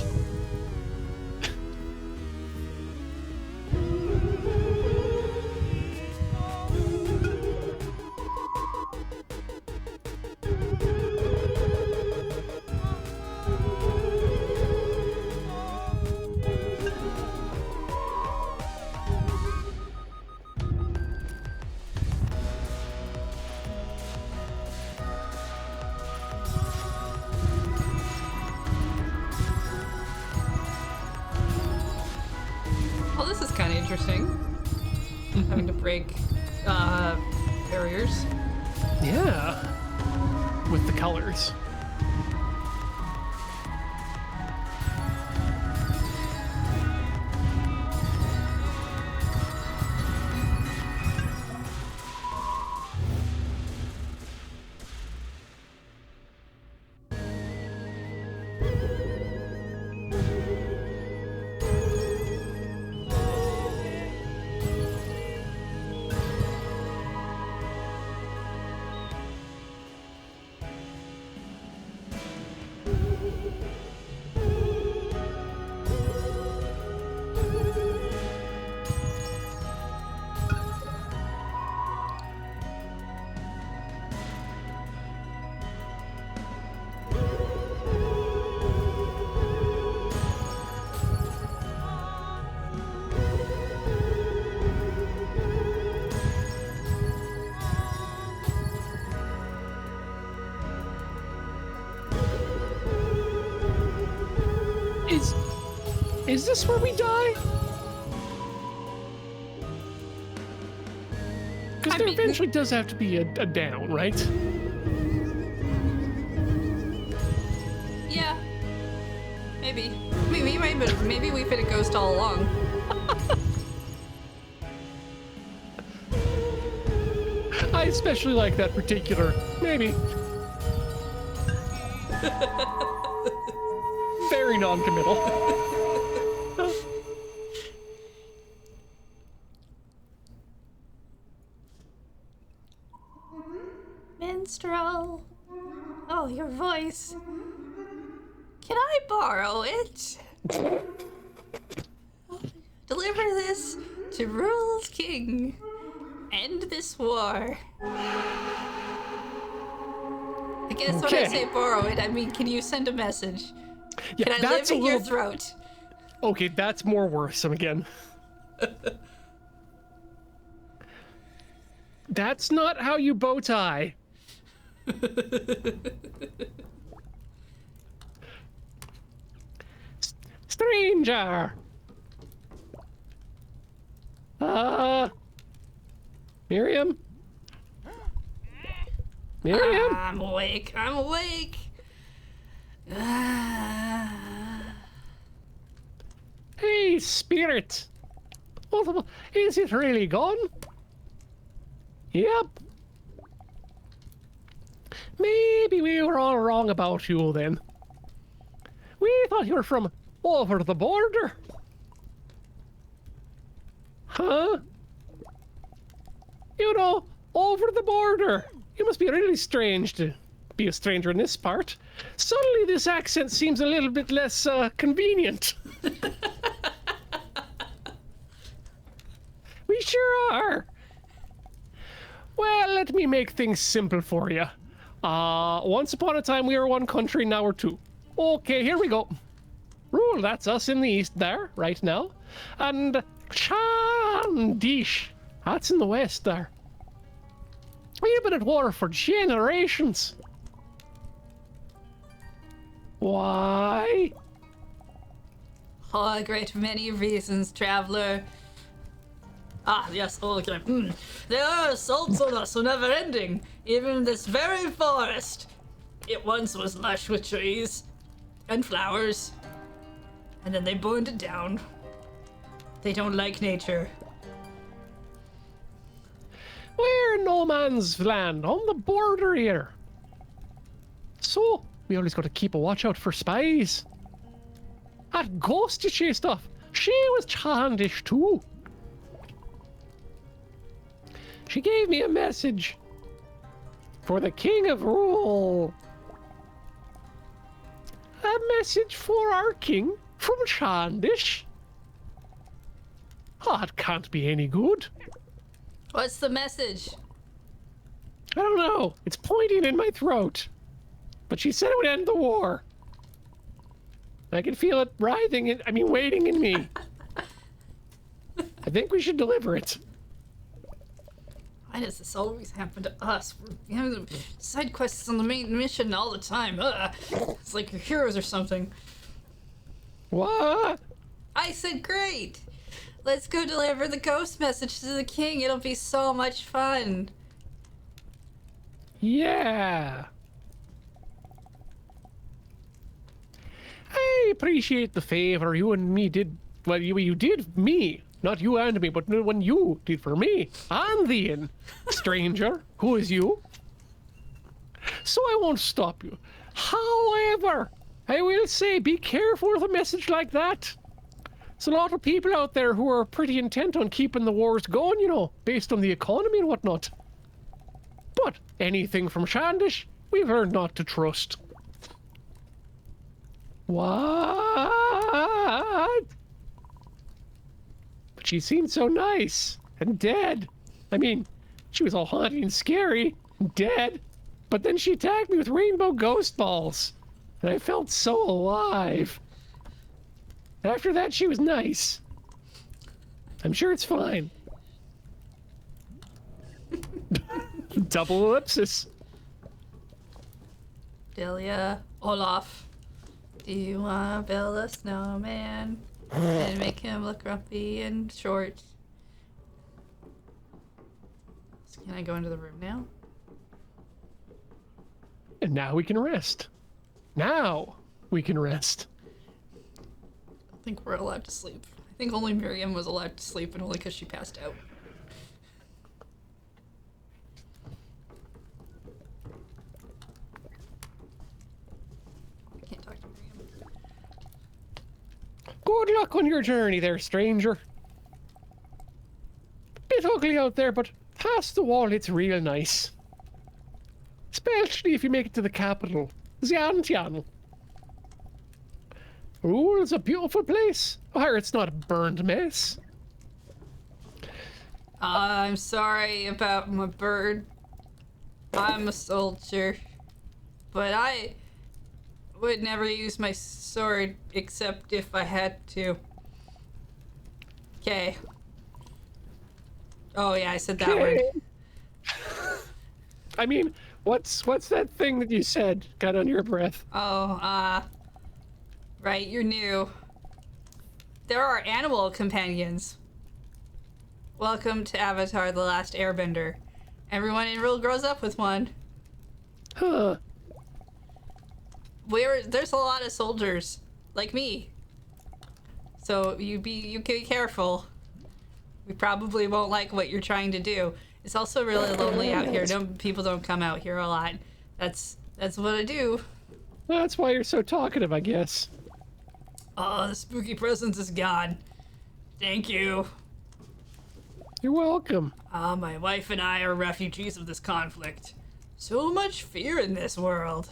Oh, this is kind of interesting. Having to break barriers. Yeah. With the colors. Is this where we die? Because there eventually does have to be a down, right? Yeah. Maybe. Maybe we've been a ghost all along. I especially like that particular maybe. Very non-committal. Minstrel. Oh, your voice. Can I borrow it? Deliver this to Rule's king. End this war. I guess when I say borrow it, I mean, can you send a message? Yeah, Can I live in your throat? Okay, that's more worrisome again. That's not how you bow tie. Stranger! Miriam? Miriam? I'm awake. I'm awake. Hey, spirit! Is it really gone? Yep. Maybe we were all wrong about you then. We thought you were from over the border. Huh? You know, over the border. You must be really strange to be a stranger in this part. Suddenly this accent seems a little bit less convenient. We sure are. Well, let me make things simple for you. Once upon a time we were one country, now we're two. Okay, here we go. Rule, that's us in the east there, right now. And Chandish, that's in the west there. We've been at war for generations. Why? Oh, a great many reasons, traveler. Ah, yes, okay. There are assaults on us, so never ending. Even in this very forest. It once was lush with trees and flowers. And then they burned it down. They don't like nature. We're in no man's land, on the border here. So, we always got to keep a watch out for spies. That ghost you chased off, she was childish too. She gave me a message for the King of Rule. A message for our king from Chandish. Oh, it can't be any good. What's the message? I don't know. It's pointing in my throat. But she said it would end the war. I can feel it waiting in me. I think we should deliver it. Why does this always happen to us? We're having side quests on the main mission all the time. Ugh. It's like you're heroes or something. What? I said great! Let's go deliver the ghost message to the king. It'll be so much fun. Yeah. I appreciate the favor you and me did. Well, you did me. Not you and me, but when you did for me. And the stranger, who is you. So I won't stop you. However, I will say be careful with a message like that. There's a lot of people out there who are pretty intent on keeping the wars going, you know, based on the economy and whatnot. But anything from Shandish, we've learned not to trust. What? But she seemed so nice and dead. I mean, she was all haunting and scary and dead. But then she attacked me with rainbow ghost balls. And I felt so alive. After that, she was nice. I'm sure it's fine. Double ellipsis. Delia, Olaf, do you want to build a snowman and make him look grumpy and short? So can I go into the room now? And now we can rest. Now we can rest. I think we're allowed to sleep. I think only Miriam was allowed to sleep, and only because she passed out. I can't talk to Miriam. Good luck on your journey there, stranger. Bit ugly out there, but past the wall it's real nice. Especially if you make it to the capital, Xiantian. Ooh, it's a beautiful place. Or it's not a burned mess. I'm sorry about my bird. I'm a soldier. But I would never use my sword except if I had to. Okay. Oh yeah, I said that word. I mean, what's that thing that you said? Got on your breath. Oh, right, you're new. There are animal companions. Welcome to Avatar: The Last Airbender. Everyone in Rule grows up with one. Huh. There's a lot of soldiers, like me. So you be careful. We probably won't like what you're trying to do. It's also really lonely out here. People don't come out here a lot. That's what I do. Well, that's why you're so talkative, I guess. Oh, the spooky presence is gone. Thank you. You're welcome. My wife and I are refugees of this conflict. So much fear in this world.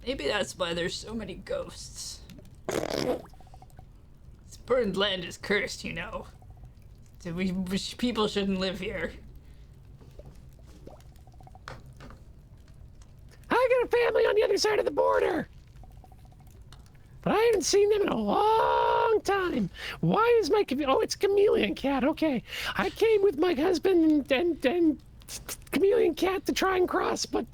Maybe that's why there's so many ghosts. This burned land is cursed, you know. So people shouldn't live here. I got a family on the other side of the border. But I haven't seen them in a long time. Why is my... Oh, it's Chameleon Cat. Okay. I came with my husband and Chameleon Cat to try and cross, but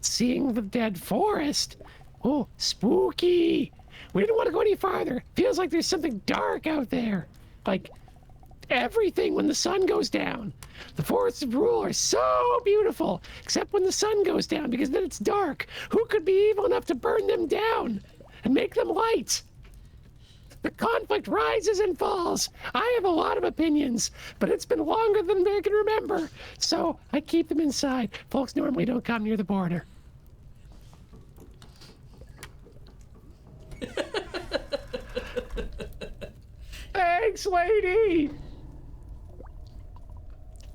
seeing the dead forest. Oh, spooky. We didn't want to go any farther. Feels like there's something dark out there. Like everything when the sun goes down. The forests of Rule are so beautiful, except when the sun goes down, because then it's dark. Who could be evil enough to burn them down and make them light? The conflict rises and falls. I have a lot of opinions, but it's been longer than I can remember, so I keep them inside. Folks normally don't come near the border. Thanks, lady!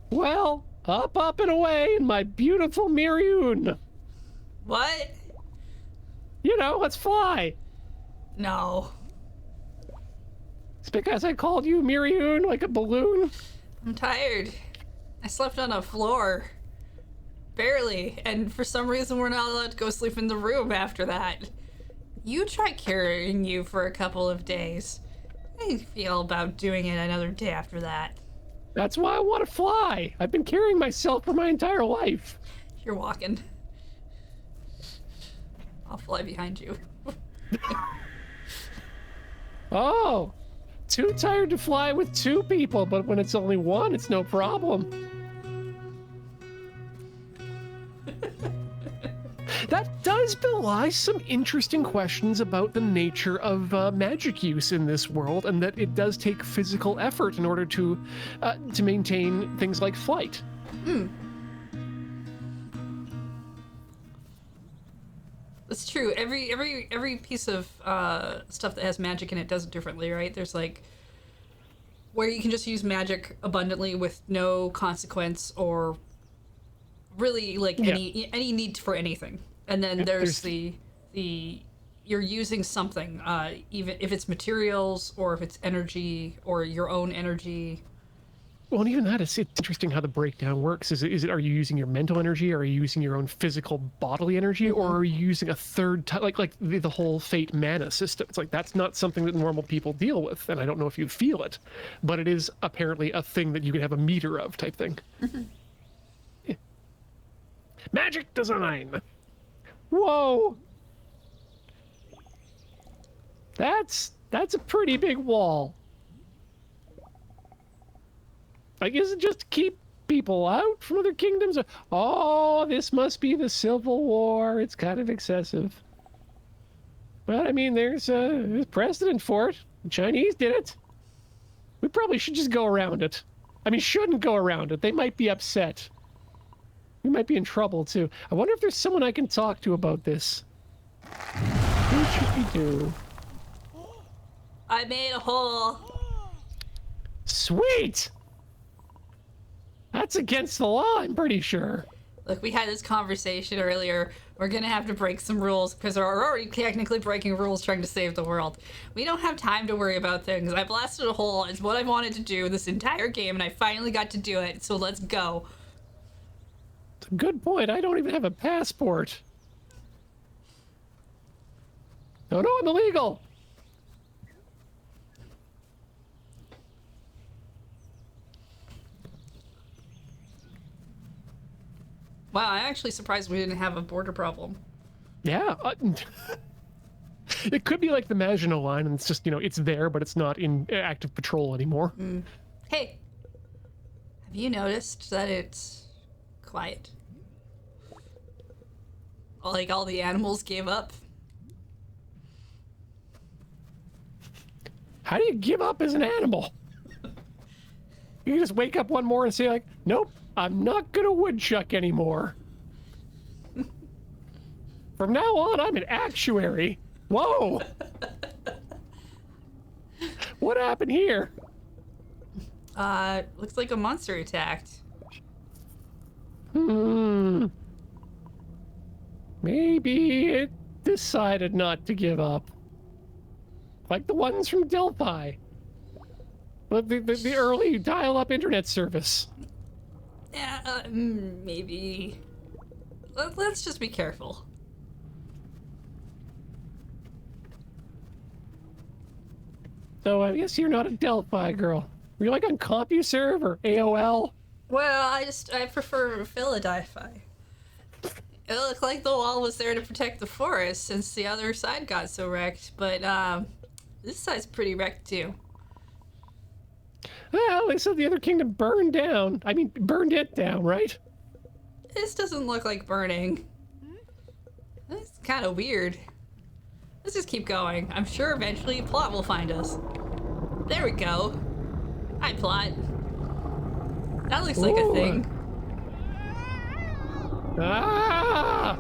Well, up and away in my beautiful Miriun. What? You know, let's fly. No. It's because I called you Miriun like a balloon. I'm tired. I slept on a floor. Barely. And for some reason we're not allowed to go sleep in the room after that. You try carrying you for a couple of days. I feel about doing it another day after that. That's why I want to fly. I've been carrying myself for my entire life. You're walking. I'll fly behind you. Oh, too tired to fly with two people, but when it's only one, it's no problem. That does belie some interesting questions about the nature of magic use in this world, and that it does take physical effort in order to maintain things like flight. That's true. Every piece of stuff that has magic in it does it differently, right? There's like where you can just use magic abundantly with no consequence or really like any need for anything. And then there's the you're using something, even if it's materials or if it's energy or your own energy. Well, and even that, it's interesting how the breakdown works. Is it are you using your mental energy, or are you using your own physical bodily energy, or are you using a third like the whole fate mana system? It's like that's not something that normal people deal with, and I don't know if you feel it, but it is apparently a thing that you can have a meter of type thing. Yeah. Magic design. Whoa. That's a pretty big wall. Like, is it just to keep people out from other kingdoms? Oh, this must be the Civil War. It's kind of excessive. But, I mean, there's precedent for it. The Chinese did it. We probably should just go around it. I mean, shouldn't go around it. They might be upset. We might be in trouble, too. I wonder if there's someone I can talk to about this. What should we do? I made a hole. Sweet! That's against the law, I'm pretty sure. Look, we had this conversation earlier. We're gonna have to break some rules because we're already technically breaking rules trying to save the world. We don't have time to worry about things. I blasted a hole. It's what I wanted to do this entire game, and I finally got to do it, so let's go. It's a good point. I don't even have a passport. Oh no, I'm illegal. Wow, I'm actually surprised we didn't have a border problem. Yeah. It could be like the Maginot Line, and it's just, it's there, but it's not in active patrol anymore. Hey, have you noticed that it's quiet? Like all the animals gave up? How do you give up as an animal? You can just wake up one morning and say, like, nope, I'm not gonna woodchuck anymore. From now on, I'm an actuary. Whoa! What happened here? Looks like a monster attacked. Maybe it decided not to give up. Like the ones from Delphi. The early dial-up internet service. Yeah, maybe. Let's just be careful. So I guess you're not a Delphi girl. Were you like on CompuServe or AOL? Well, I prefer Philadelphia. It looked like the wall was there to protect the forest since the other side got so wrecked, but this side's pretty wrecked too. Well, they said the other kingdom burned down. I mean, burned it down, right? This doesn't look like burning. It's kind of weird. Let's just keep going. I'm sure eventually Plot will find us. There we go. Hi, Plot. That looks like a thing. Ah!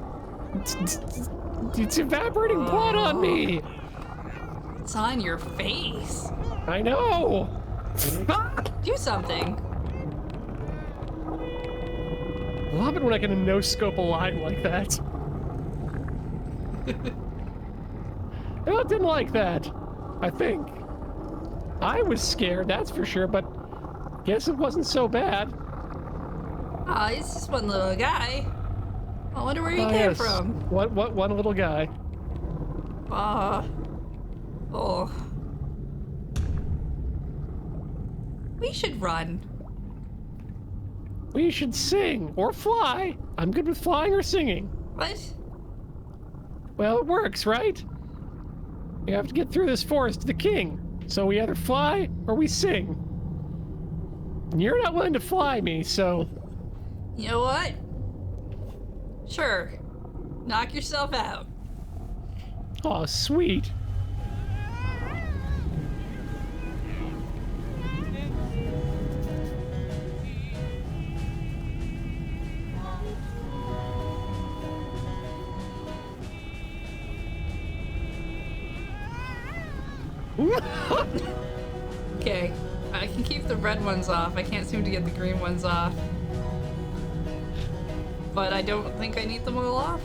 It's evaporating blood on me. It's on your face. I know. Do something. I love it when I can no-scope a line like that. I didn't like that, I think. I was scared, that's for sure, but guess it wasn't so bad. Oh, he's just one little guy. I wonder where he came from. What one little guy. Oh. We should run. We should sing or fly. I'm good with flying or singing. What? Well, it works, right? We have to get through this forest to the king. So we either fly or we sing. And you're not willing to fly me, so... You know what? Sure. Knock yourself out. Oh, sweet. Okay. I can keep the red ones off. I can't seem to get the green ones off. But I don't think I need them all off.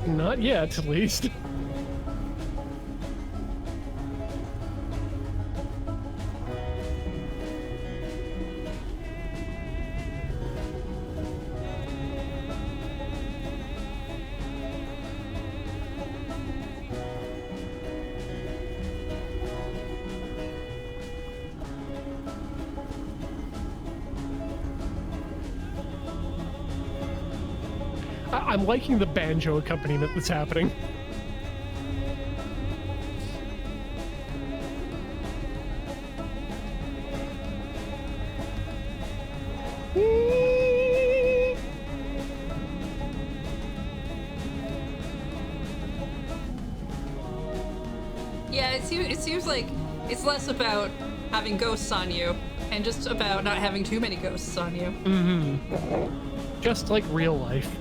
Not yet, at least. I'm liking the banjo accompaniment that's happening. Yeah, it seems like it's less about having ghosts on you and just about not having too many ghosts on you. Mm-hmm. Just like real life.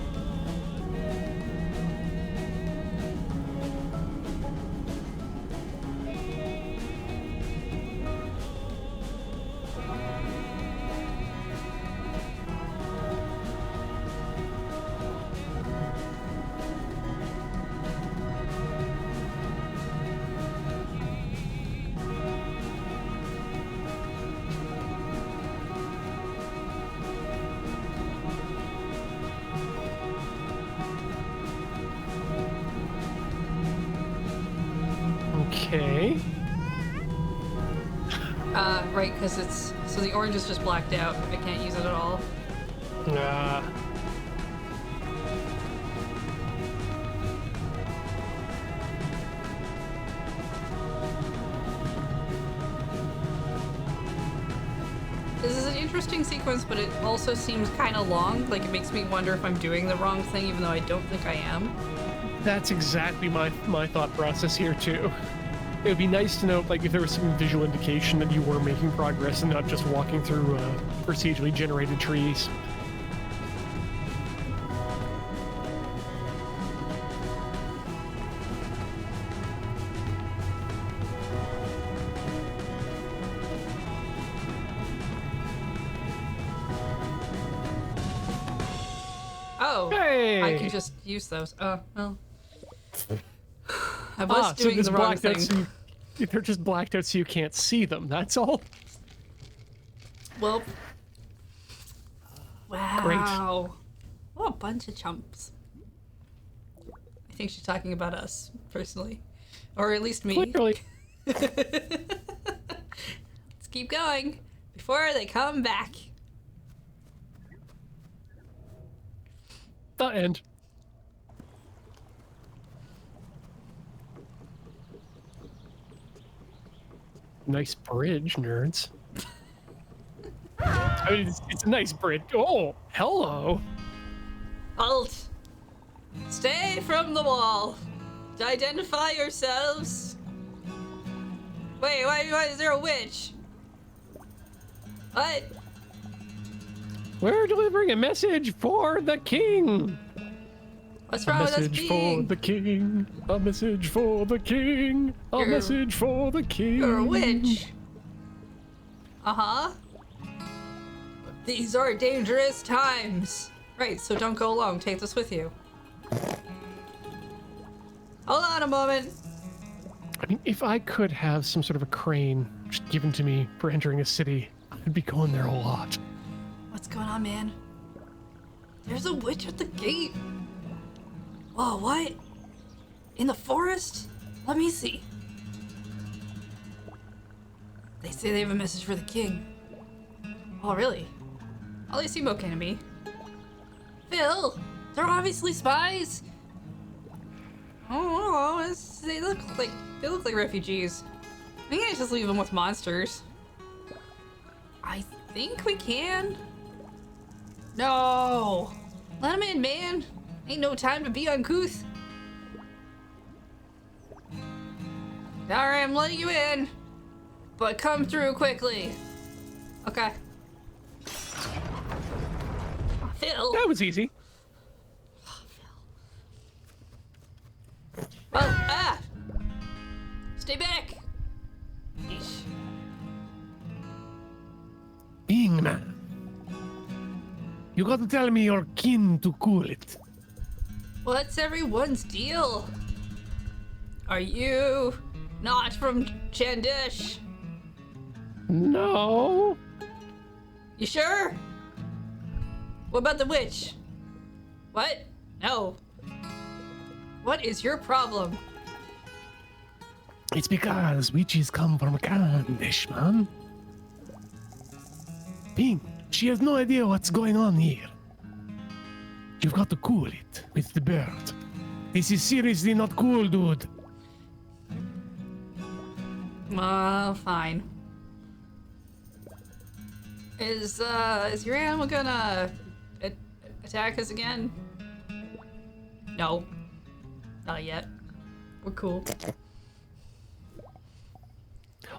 Okay. Right, because it's... So the orange is just blacked out. I can't use it at all. This is an interesting sequence, but it also seems kind of long. Like, it makes me wonder if I'm doing the wrong thing, even though I don't think I am. That's exactly my thought process here, too. It would be nice to know, like, if there was some visual indication that you were making progress and not just walking through procedurally generated trees. Oh, Hey! I can just use those. Oh, well. I was doing the wrong thing. So they're just blacked out so you can't see them, that's all. Well. Wow. Great. What a bunch of chumps. I think she's talking about us, personally. Or at least me. Clearly. Let's keep going before they come back. The end. Nice bridge, nerds. I mean, it's a nice bridge. Oh, hello. Halt! Stay from the wall. identify yourselves. Wait, why is there a witch? What? We're delivering a message for the king. What's A wrong with us message for being? the king. A message for the king. A message for the king. You're a witch. Uh-huh. These are dangerous times. Right, so don't go alone. Take this with you. Hold on a moment. I mean, if I could have some sort of a crane just given to me for entering a city, I'd be going there a lot. What's going on, man? There's a witch at the gate. Whoa, what? In the forest? Let me see. They say they have a message for the king. Oh, really? Oh, they seem okay to me. Phil, they're obviously spies. Oh, they look like refugees. We can't just leave them with monsters. I think we can. No, let them in, man. Ain't no time to be uncouth. Alright, I'm letting you in, but come through quickly. Okay. Phil. That was easy. Well, stay back. Yeesh. Being man. You got to tell me your kin to cool it. What's everyone's deal? Are you not from Chandish? No. You sure? What about the witch? What? No. What is your problem? It's because witches come from Khandesh, man. Ping, she has no idea what's going on here. You've got to cool it with the bird. This is seriously not cool, dude. Fine. Is your animal gonna attack us again? No. Not yet. We're cool.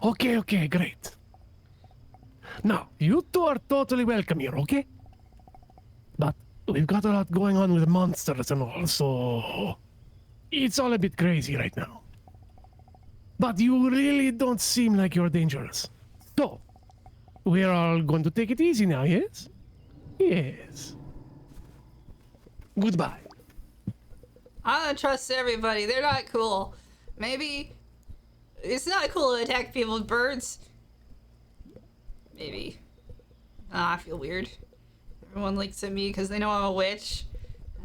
Okay, great. Now, you two are totally welcome here, okay? But we've got a lot going on with monsters and all, so it's all a bit crazy right now. But you really don't seem like you're dangerous. So, we're all going to take it easy now, yes? Yes. Goodbye. I don't trust everybody. They're not cool. Maybe it's not cool to attack people with birds. Maybe. I feel weird. Everyone looks at me because they know I'm a witch.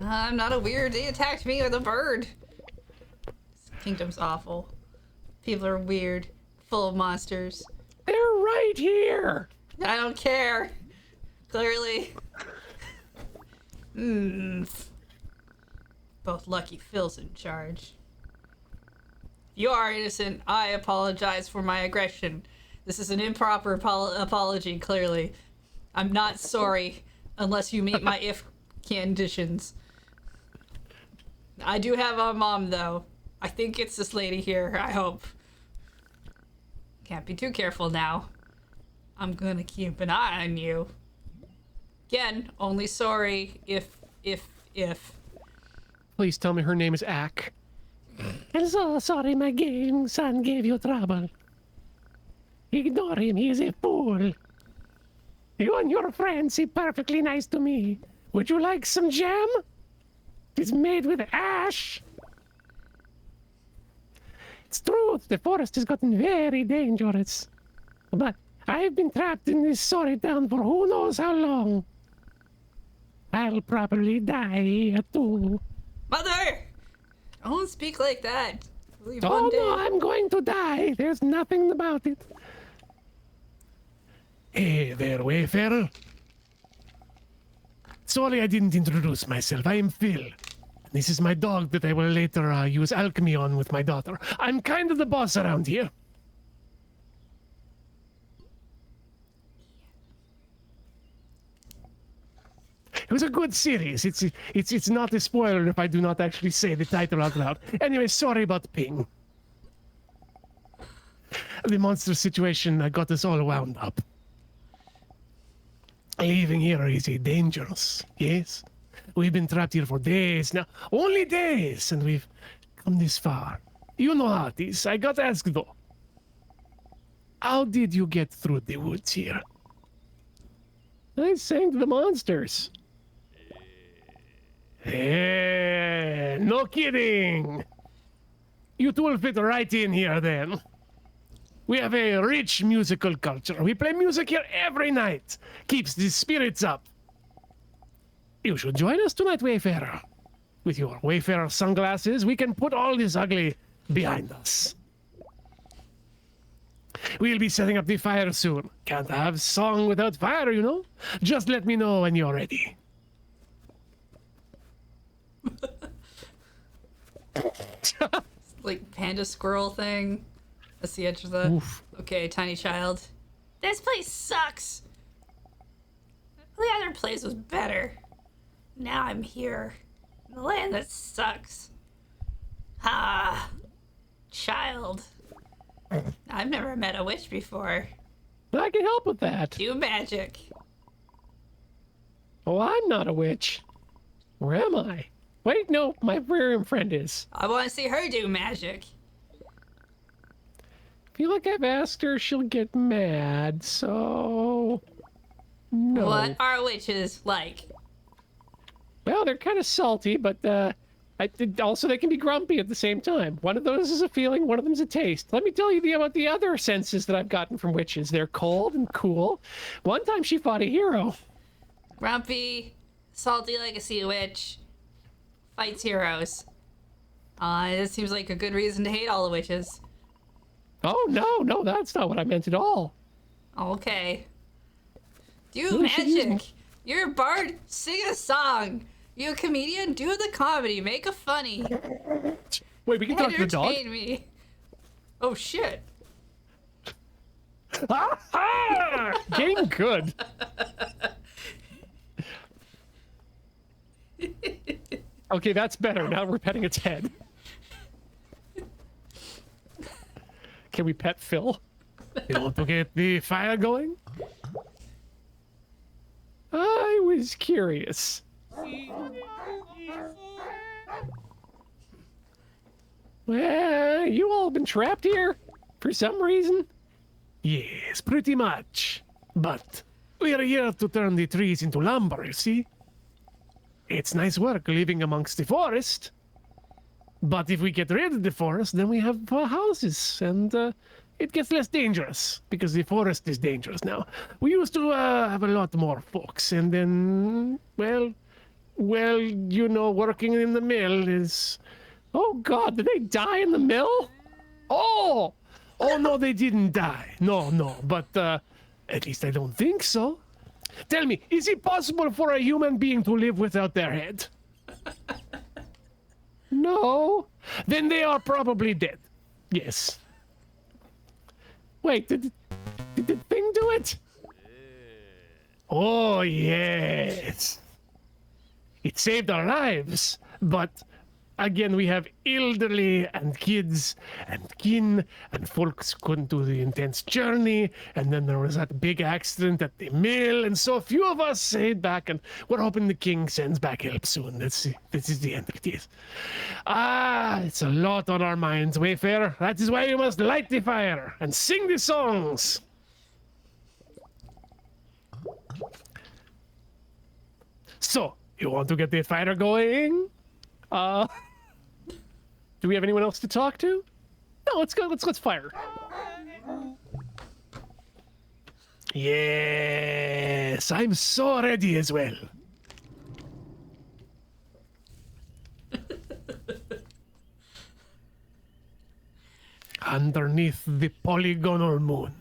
I'm not a weird. They attacked me with a bird. This kingdom's awful. People are weird, full of monsters. They're right here. I don't care. Clearly. Both lucky Phil's in charge. You are innocent. I apologize for my aggression. This is an improper apology, clearly. I'm not sorry unless you meet my if conditions. I do have a mom, though. I think it's this lady here, I hope. Can't be too careful now. I'm gonna keep an eye on you. Again, only sorry if. Please tell me her name is Ack. I'm so sorry my son gave you trouble. Ignore him, he's a fool. You and your friends seem perfectly nice to me. Would you like some jam? It's made with ash. It's true, the forest has gotten very dangerous. But I've been trapped in this sorry town for who knows how long. I'll probably die here too. Mother! Don't speak like that. Oh no, I'm going to die. There's nothing about it. Hey there, Wayfarer. Sorry I didn't introduce myself. I am Phil. This is my dog that I will later use alchemy on with my daughter. I'm kind of the boss around here. It was a good series. It's not a spoiler if I do not actually say the title out loud. Anyway, sorry about Ping. The monster situation got us all wound up. Leaving here is dangerous, yes? We've been trapped here for days now. Only days, and we've come this far. You know how it is. I got to ask, though. How did you get through the woods here? I sang to the monsters. No kidding. You two will fit right in here, then. We have a rich musical culture. We play music here every night. Keeps the spirits up. You should join us tonight, Wayfarer. With your Wayfarer sunglasses, we can put all this ugly behind us. We'll be setting up the fire soon. Can't have song without fire, you know? Just let me know when you're ready. Like panda squirrel thing. That's the edge of the... Oof. Okay, tiny child. This place sucks! The other place was better. Now I'm here. In the land that sucks. Ah. Child. I've never met a witch before. I can help with that. Do magic. Oh, I'm not a witch. Or am I? Wait, no, my aquarium friend is. I want to see her do magic. I feel like I've asked her, she'll get mad, so... No. What are witches like? Well, they're kind of salty, but also they can be grumpy at the same time. One of those is a feeling, one of them's a taste. Let me tell you about the other senses that I've gotten from witches. They're cold and cool. One time she fought a hero. Grumpy, salty like a sea witch, fights heroes. It seems like a good reason to hate all the witches. Oh, no, that's not what I meant at all. Okay. Do Well, magic. You're a bard, sing a song. You a comedian, do the comedy, make a funny. Wait, we can talk to the dog? Entertain me. Oh shit. Ah! Getting good. Okay, that's better. Now we're petting its head. Can we pet Phil? You want to get the fire going? I was curious. Well, you all been trapped here for some reason? Yes, pretty much. But we're here to turn the trees into lumber, you see? It's nice work living amongst the forest. But if we get rid of the forest, then we have houses, and it gets less dangerous, because the forest is dangerous now. We used to have a lot more folks, and then, well, you know, working in the mill is... Oh, God, did they die in the mill? Oh, no, they didn't die. No, but at least I don't think so. Tell me, is it possible for a human being to live without their head? No. Then they are probably dead. Yes. Wait, did the thing do it? Oh, yes. It saved our lives, but again, we have elderly and kids and kin, and folks couldn't do the intense journey, and then there was that big accident at the mill, and so a few of us stayed back, and we're hoping the king sends back help soon. This is the end of it. It's a lot on our minds, Wayfarer. That is why you must light the fire and sing the songs. So, you want to get the fire going? Do we have anyone else to talk to? No, let's go. Let's fire. Yes, I'm so ready as well. Underneath the polygonal moon.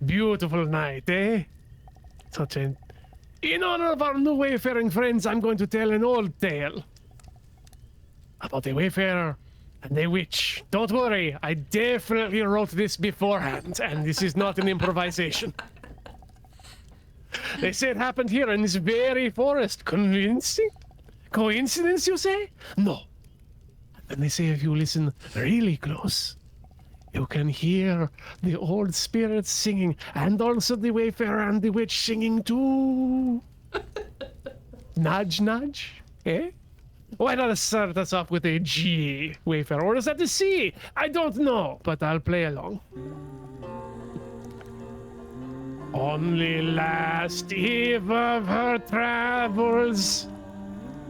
Beautiful night, eh? Such a... In honor of our new wayfaring friends, I'm going to tell an old tale about a wayfarer and a witch. Don't worry, I definitely wrote this beforehand, and this is not an improvisation. They say it happened here in this very forest. Convincing? Coincidence, you say? No. And they say if you listen really close, you can hear the old spirits singing, and also the Wayfarer and the witch singing too. Nudge, nudge, eh? Why not start us off with a G, Wayfarer? Or is that the C? I don't know, but I'll play along. Only last eve of her travels,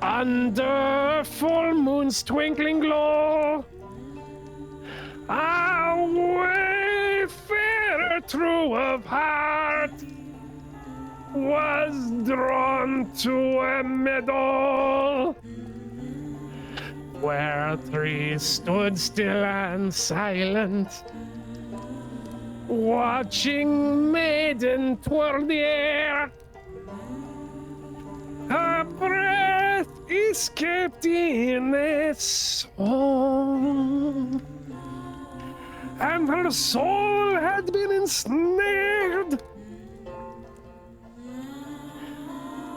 under full moon's twinkling glow, a wayfarer true of heart was drawn to a meadow where trees stood still and silent, watching maiden twirl the air. Her breath escaped in a song, and her soul had been ensnared.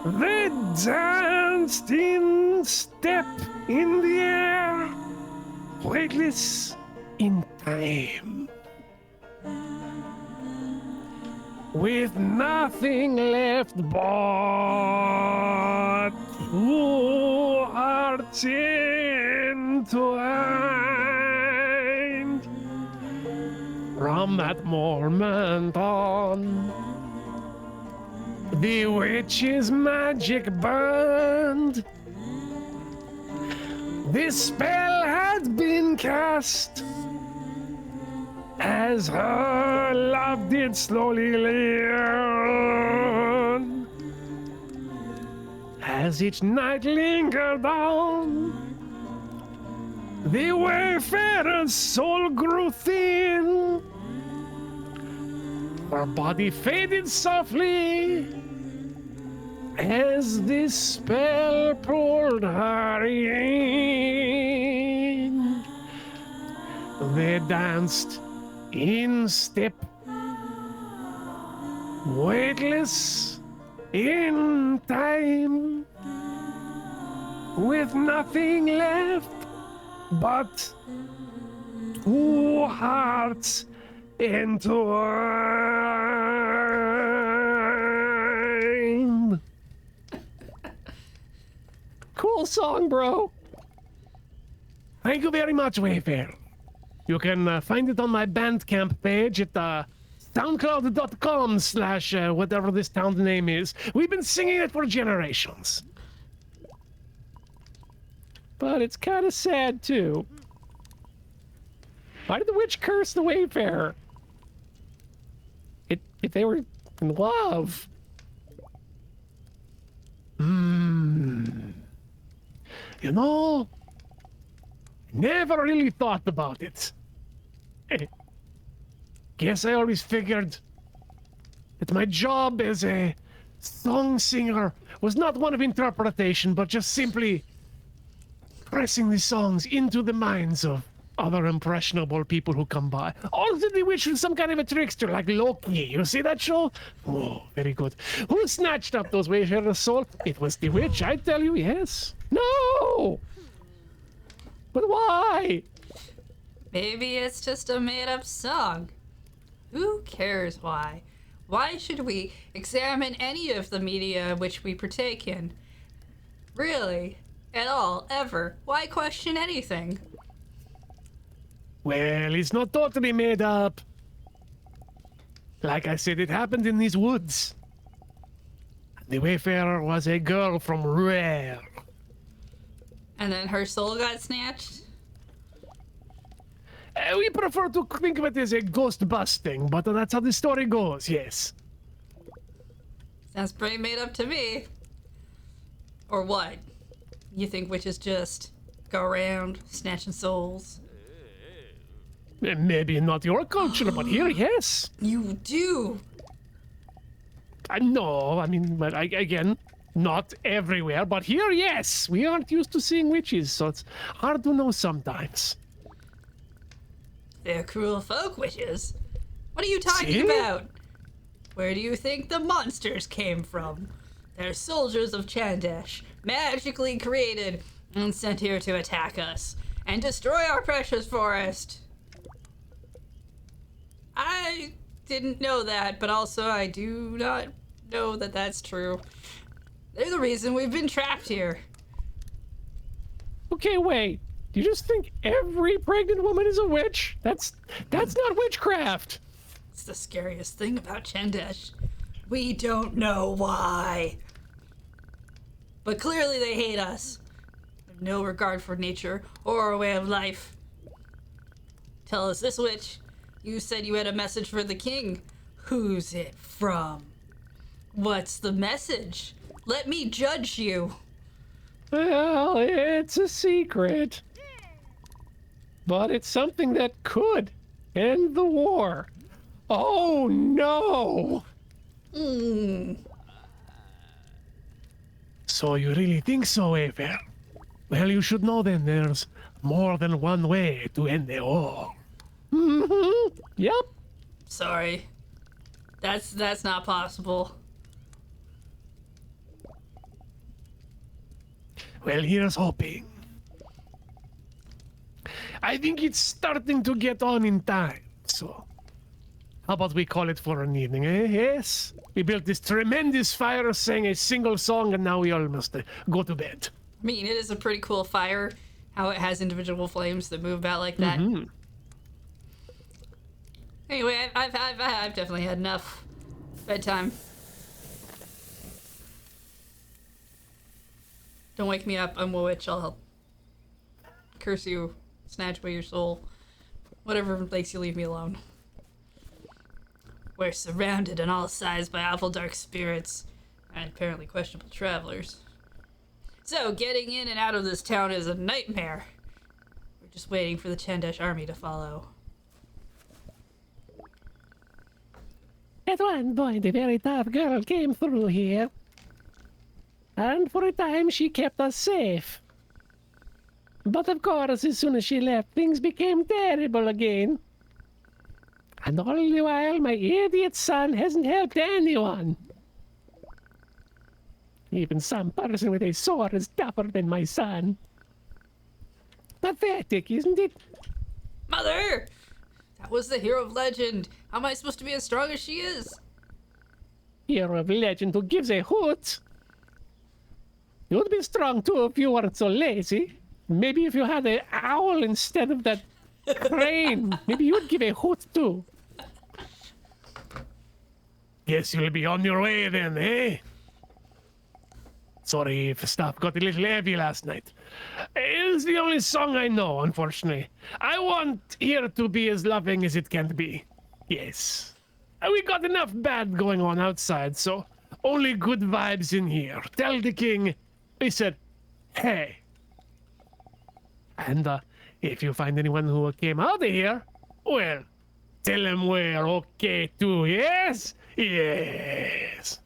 They danced in step in the air, weightless in time, with nothing left but two hearts entwined. From that moment on, the witch's magic burned. The spell had been cast, as her love did slowly learn. As each night lingered on, the wayfarer's soul grew thin. Her body faded softly as the spell pulled her in. They danced in step, weightless in time, with nothing left but two hearts entwined. Cool song, bro. Thank you very much, Wayfarer. You can find it on my Bandcamp page at soundcloud.com/ whatever this town's name is. We've been singing it for generations. But it's kind of sad, too. Why did the witch curse the Wayfarer? If they were in love. You know, never really thought about it. Guess I always figured that my job as a song singer was not one of interpretation, but just simply pressing the songs into the minds of other impressionable people who come by. Or did the witch was some kind of a trickster like Loki? You see that show? Oh, very good. Who snatched up those Wayfarer's soul? It was the witch, I tell you, yes. No! But why? Maybe it's just a made-up song. Who cares why? Why should we examine any of the media which we partake in? Really? At all? Ever? Why question anything? Well, it's not totally made up. Like I said, it happened in these woods. The Wayfarer was a girl from Rare. And then her soul got snatched? We prefer to think of it as a ghost busting, but that's how the story goes, yes. Sounds pretty made up to me. Or what? You think witches just go around snatching souls? Maybe not your culture, but here, yes. You do! No, I mean, but again, not everywhere, but here, yes. We aren't used to seeing witches, so it's hard to know sometimes. They're cruel folk, witches. What are you talking See? about? Where do you think the monsters came from? They're soldiers of Chandesh, magically created and sent here to attack us and destroy our precious forest. I didn't know that, but also I do not know that that's true. They're the reason we've been trapped here. Okay, wait. Do you just think every pregnant woman is a witch? That's not witchcraft. It's the scariest thing about Chandesh. We don't know why. But clearly they hate us. They have no regard for nature or our way of life. Tell us this, witch. You said you had a message for the king. Who's it from? What's the message? Let me judge you. Well, it's a secret. But it's something that could end the war. Oh no! So you really think so, Ep5? Well, you should know then there's more than one way to end the war. Mm-hmm. Yep. Sorry. That's not possible. Well, here's hoping. I think it's starting to get on in time, so how about we call it for an evening, eh? Yes? We built this tremendous fire, sang a single song, and now we all must go to bed. I mean, it is a pretty cool fire, how it has individual flames that move about like that. Mm-hmm. Anyway, I've definitely had enough. Bedtime. Don't wake me up. I'm a witch. I'll help. Curse you. Snatch away your soul. Whatever makes you leave me alone. We're surrounded on all sides by awful dark spirits and apparently questionable travelers. So, getting in and out of this town is a nightmare. We're just waiting for the Chandesh army to follow. At one point, a very tough girl came through here. And for a time, she kept us safe. But of course, as soon as she left, things became terrible again. And all the while, my idiot son hasn't helped anyone. Even some person with a sword is tougher than my son. Pathetic, isn't it? Mother! That was the hero of legend. How am I supposed to be as strong as she is? Hero of legend who gives a hoot. You'd be strong too if you weren't so lazy. Maybe if you had an owl instead of that crane, maybe you'd give a hoot too. Guess you'll be on your way then, eh? Sorry if stuff got a little heavy last night. It's the only song I know, unfortunately. I want here to be as loving as it can be. Yes. We got enough bad going on outside, so only good vibes in here. Tell the king we said, hey. And if you find anyone who came out of here, well, tell them we're okay too, yes? Yes.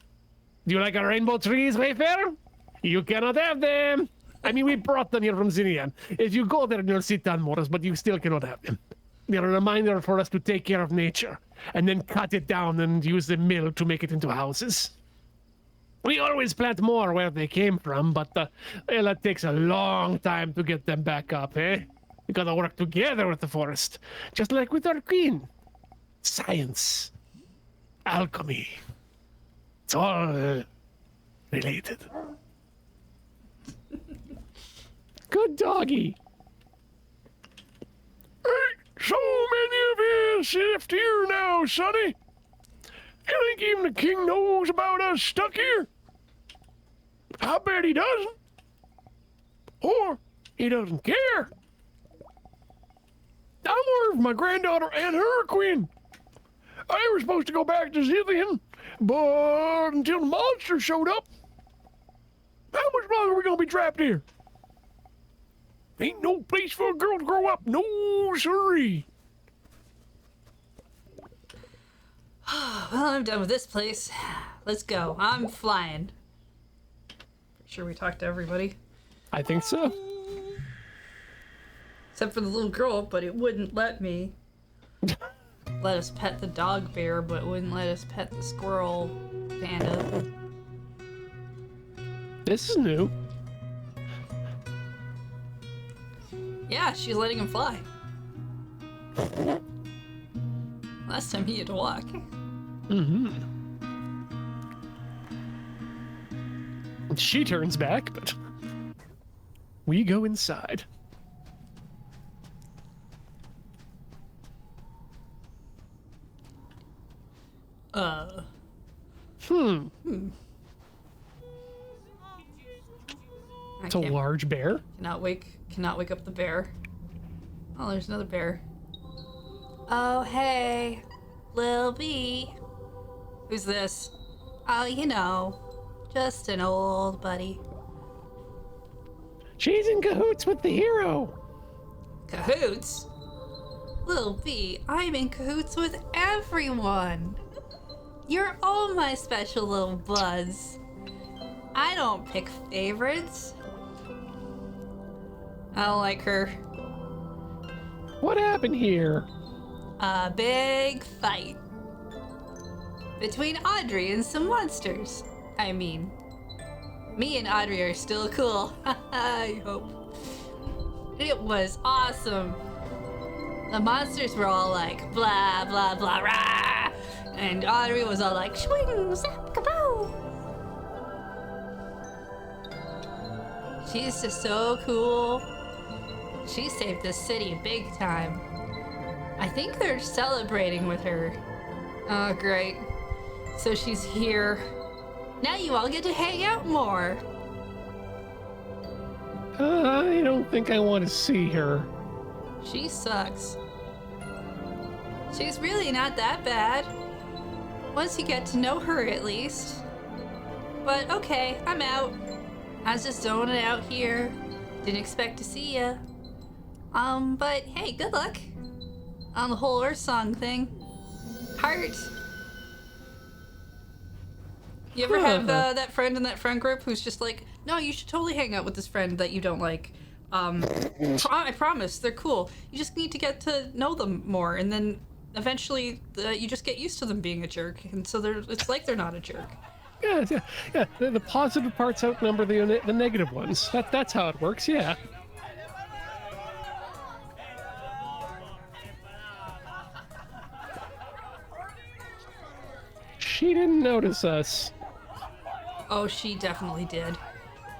Do you like our rainbow trees, Wayfarer? You cannot have them. I mean, we brought them here from Zinnian. If you go there, you'll see Tanmoras, but you still cannot have them. They're a reminder for us to take care of nature, and then cut it down and use the mill to make it into houses. We always plant more where they came from, but well, it takes a long time to get them back up, eh? We gotta work together with the forest, just like with our queen. Science, alchemy, it's all related. Good doggy. So many of us left here now, Sonny. You think even the king knows about us stuck here? I bet he doesn't. Or he doesn't care. I'm worried for my granddaughter and her queen. I was supposed to go back to Zillion, but until the monster showed up, how much longer are we gonna be trapped here? Ain't no place for a girl to grow up. No, sirree. Well, I'm done with this place. Let's go. I'm flying. Pretty sure we talked to everybody. I think so. Except for the little girl, but it wouldn't let me. let us pet the dog bear, but wouldn't let us pet the squirrel panda. This is new. Yeah, she's letting him fly. Last time he had to walk. Mm-hmm. She turns back, but we go inside. It's a large bear. Cannot wake up the bear. Oh, there's another bear. Oh, hey, Lil B. Who's this? Oh, you know, just an old buddy. She's in cahoots with the hero. Cahoots? Lil B, I'm in cahoots with everyone. You're all my special little buds. I don't pick favorites. I don't like her. What happened here? A big fight. Between Audrey and some monsters. I mean, me and Audrey are still cool. I hope. It was awesome. The monsters were all like, blah, blah, blah, rah. And Audrey was all like, swing, zap, kaboom. She's just so cool. She saved this city big time. I think they're celebrating with her. Oh, great. So she's here. Now you all get to hang out more. I don't think I want to see her. She sucks. She's really not that bad. Once you get to know her, at least. But okay, I'm out. I was just zoning out here. Didn't expect to see ya. But hey, good luck on the whole Wandersong thing. Heart. You ever have that friend in that friend group who's just like, no, you should totally hang out with this friend that you don't like. I promise, they're cool. You just need to get to know them more, and then eventually you just get used to them being a jerk, and so it's like they're not a jerk. Yeah. The positive parts outnumber the negative ones. That's how it works. Yeah. She didn't notice us. Oh, she definitely did.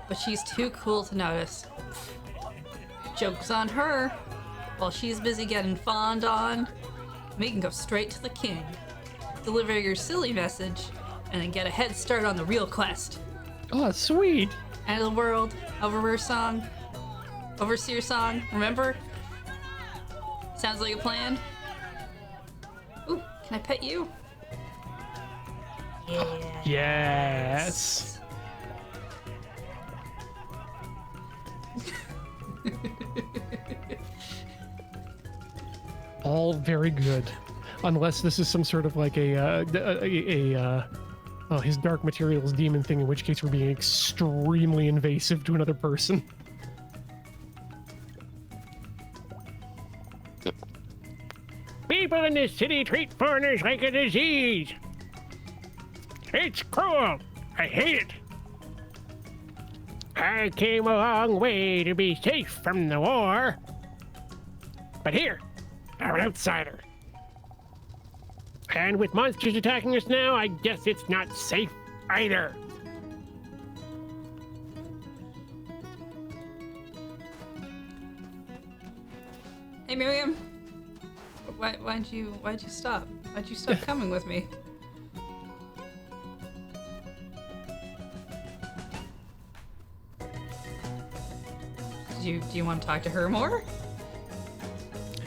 But she's too cool to notice. Joke's on her. While she's busy getting fawned on, we can go straight to the king. Deliver your silly message, and then get a head start on the real quest. Oh, sweet. End of the world, Overseer song, remember? Sounds like a plan. Ooh, can I pet you? Yeah. Yes. All very good, unless this is some sort of like his dark materials demon thing, in which case we're being extremely invasive to another person. People in this city treat foreigners like a disease. It's cruel. I hate it. I came a long way to be safe from the war. But here, I'm an outsider. And with monsters attacking us now, I guess it's not safe either. Hey, Miriam. Why'd you stop? Why'd you stop coming with me? Do you want to talk to her more?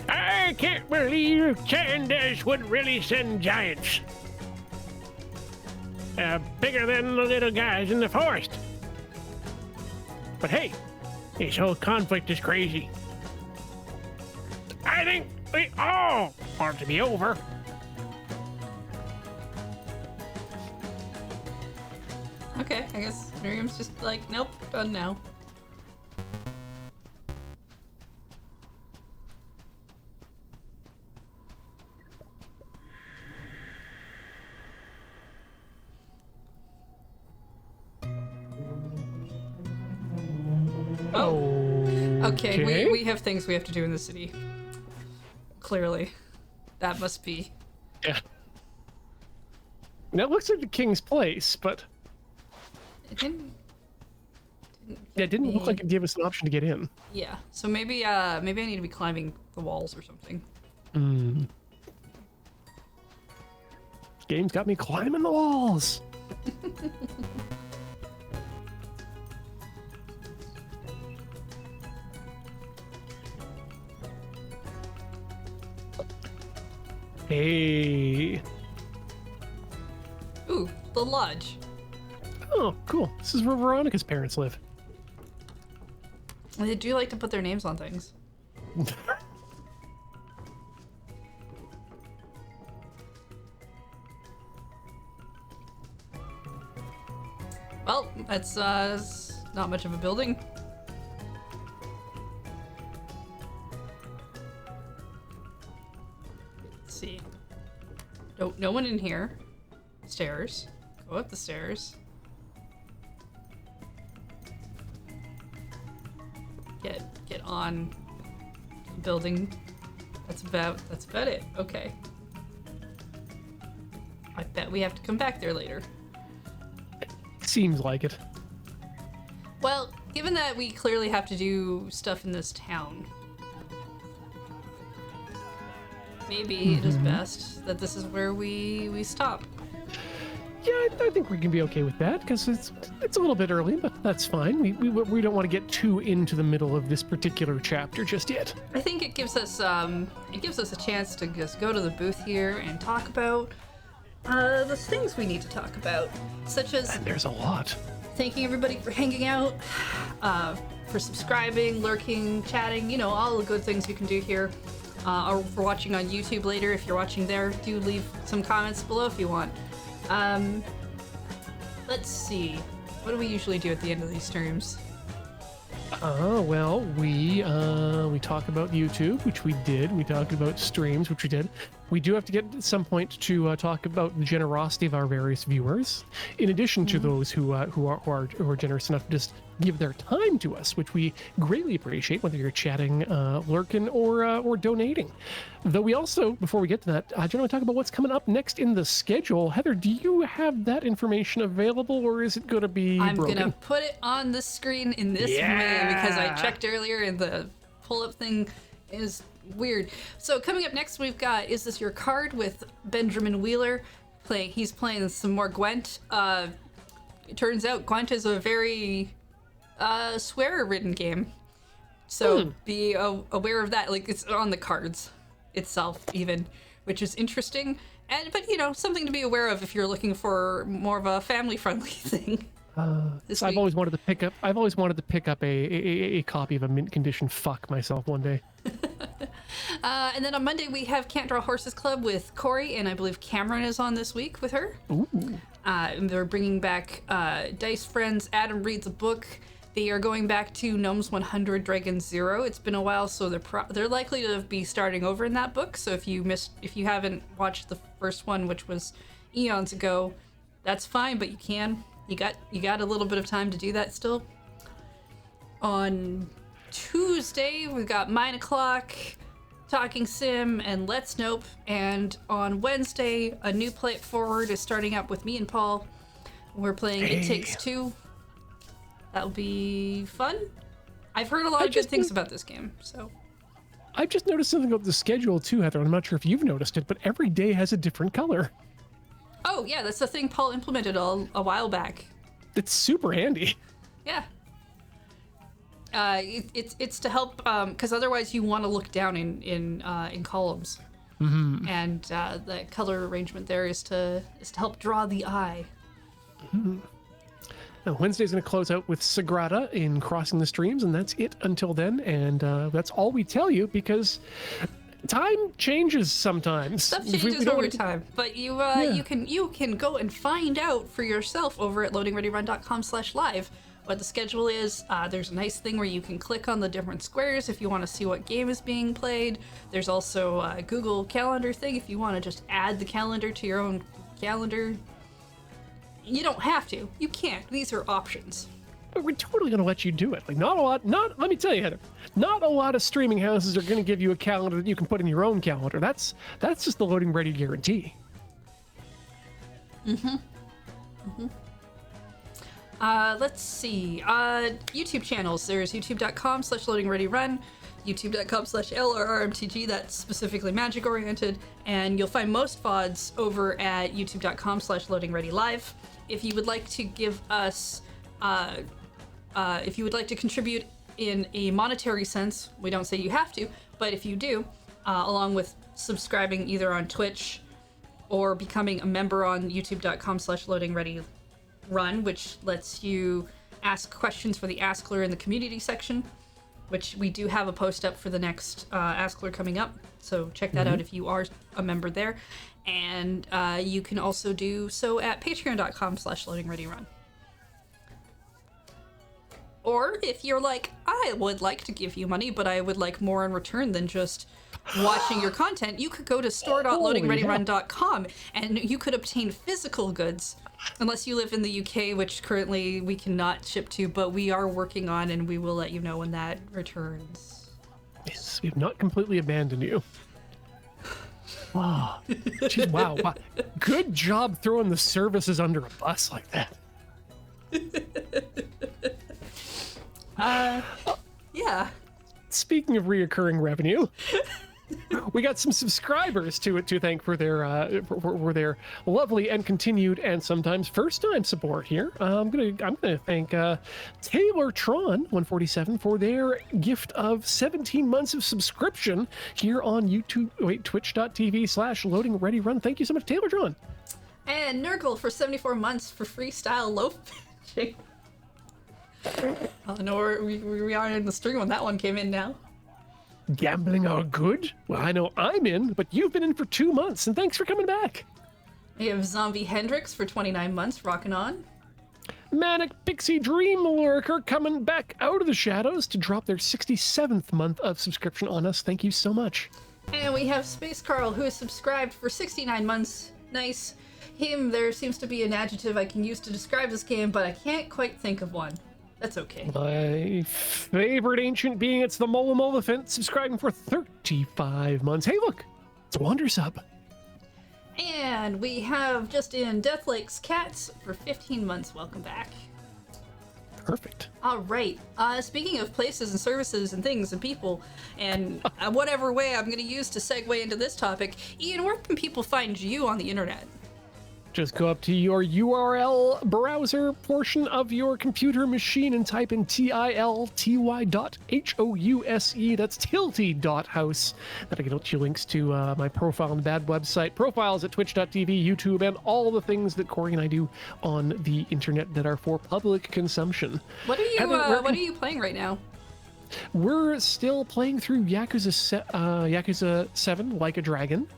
I can't believe Candace would really send giants. Bigger than the little guys in the forest. But hey, this whole conflict is crazy. I think we all want it to be over. Okay, I guess Miriam's just like, nope, done now. Okay, we have things we have to do in the city. Clearly. That must be... Yeah. Now it looks like the king's place, but... It didn't... Yeah, it didn't look like it gave us an option to get in. Yeah, so maybe I need to be climbing the walls or something. Game's got me climbing the walls. Hey. Ooh, the lodge. Oh, cool. This is where Veronica's parents live. They do like to put their names on things. Well, that's not much of a building. Let's see. No one in here. Stairs. Go up the stairs. Get on the building. That's about it. Okay. I bet we have to come back there later. Seems like it. Well, given that we clearly have to do stuff in this town, maybe it is best that this is where we stop. Yeah, I think we can be okay with that because it's a little bit early, but that's fine. We don't want to get too into the middle of this particular chapter just yet. I think it gives us a chance to just go to the booth here and talk about the things we need to talk about, such as And there's a lot. thanking everybody for hanging out, for subscribing, lurking, chatting, all the good things you can do here. Or for watching on YouTube later, if you're watching there, do leave some comments below if you want. Let's see. What do we usually do at the end of these streams? Well, we talk about YouTube, which we did. We talked about streams, which we did. We do have to get at some point to talk about the generosity of our various viewers, in addition to those who are generous enough to just give their time to us, which we greatly appreciate, whether you're chatting, lurking, or donating. Though we also, before we get to that, generally talk about what's coming up next in the schedule. Heather, do you have that information available, or is it going to be I'm broken? gonna put it on the screen in this way because I checked earlier and the pull-up thing is weird. So coming up next, we've got Is This Your Card with Benjamin Wheeler. He's playing some more Gwent. It turns out Gwent is a very swear-ridden game, so be aware of that. Like, it's on the cards itself even, which is interesting, but something to be aware of if you're looking for more of a family-friendly thing. So I've always wanted to pick up a copy of a mint condition Fuck myself one day. And then on Monday we have Can't Draw Horses Club with Corey, and I believe Cameron is on this week with her. Ooh. And they're bringing back Dice Friends. Adam reads a book. They are going back to Gnomes 100 Dragons 0. It's been a while, so they're likely to be starting over in that book. So if you haven't watched the first one, which was eons ago, that's fine. But you can. You got a little bit of time to do that still. On Tuesday we've got Mine O'Clock, Talking Sim, and Let's Nope. And on Wednesday, a new Play It Forward is starting up with me and Paul. We're playing It Takes Two. That'll be fun. I've heard a lot of good things about this game, so. I've just noticed something about the schedule too, Heather. I'm not sure if you've noticed it, but every day has a different color. Oh yeah, that's the thing Paul implemented a while back. It's super handy. Yeah. It's to help, because otherwise you want to look down in columns, and the color arrangement there is to help draw the eye. Now, Wednesday's going to close out with Sagrada in Crossing the Streams, and that's it until then. And that's all we tell you because time changes sometimes. Stuff changes over time, but you can go and find out for yourself over at loadingreadyrun.com/live. What the schedule is. There's a nice thing where you can click on the different squares if you want to see what game is being played. There's also a Google Calendar thing if you want to just add the calendar to your own calendar. You don't have to. You can't. These are options. but we're totally going to let you do it. Like, let me tell you, Heather, not a lot of streaming houses are going to give you a calendar that you can put in your own calendar. That's just the loading ready guarantee. Let's see. YouTube channels. There's youtube.com/loadingreadyrun, youtube.com/LRRMTG, that's specifically magic oriented, and you'll find most VODs over at youtube.com/loadingreadylive. If you would like to give us, if you would like to contribute in a monetary sense, we don't say you have to, but if you do, along with subscribing either on Twitch or becoming a member on youtube.com/loadingreadyrun, which lets you ask questions for the Askler in the community section, which we do have a post up for the next Askler coming up, so check that out if you are a member there. And you can also do so at patreon.com/loadingreadyrun. Or if you're like, I would like to give you money, but I would like more in return than just watching your content, you could go to store.loadingreadyrun.com and you could obtain physical goods, unless you live in the UK, which currently we cannot ship to, but we are working on, and we will let you know when that returns. Yes, we've not completely abandoned you. Wow. Jeez, wow. Good job throwing the services under a bus like that. Yeah. Speaking of reoccurring revenue, we got some subscribers to thank for their lovely and continued and sometimes first time support here. I'm gonna thank Taylor Tron 147 for their gift of 17 months of subscription here on twitch.tv/loadingreadyrun. Thank you so much, Taylor Tron. And Nurgle for 74 months for freestyle loaf pitching. I don't know where we are in the stream when that one came in now. Gambling are good? Well, I know I'm in, but you've been in for 2 months, and thanks for coming back. We have Zombie Hendrix for 29 months, rocking on. Manic Pixie Dream Lurker coming back out of the shadows to drop their 67th month of subscription on us. Thank you so much. And we have Space Carl, who is subscribed for 69 months. Nice. Him, there seems to be an adjective I can use to describe this game, but I can't quite think of one. That's okay. My favorite ancient being, it's the Molomolefant, subscribing for 35 months. Hey, look, it's a Wander sub. And we have just in Death Lake's Cats for 15 months. Welcome back. Perfect. All right. Speaking of places and services and things and people, and whatever way I'm going to use to segue into this topic, Ian, where can people find you on the internet? Just go up to your URL browser portion of your computer machine and type in tilty.house. That's tilty.house. That'll get you links to my profile on the bad website, profiles at twitch.tv, YouTube, and all the things that Corey and I do on the internet that are for public consumption. What are you Heather, what are you playing right now? We're still playing through Yakuza 7 Like a Dragon.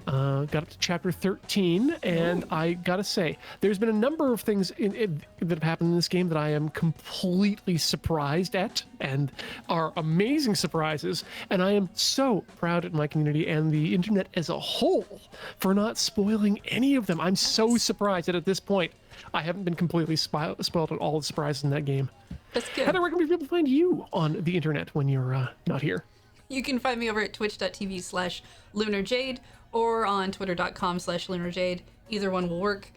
Got up to chapter 13, and I gotta say, there's been a number of things that have happened in this game that I am completely surprised at, and are amazing surprises, and I am so proud of my community and the internet as a whole for not spoiling any of them. I'm so surprised that at this point, I haven't been completely spoiled at all the surprises in that game. That's good. Heather, where can people find you on the internet when you're not here? You can find me over at twitch.tv/lunarjade or on twitter.com/lunarjade. Either one will work.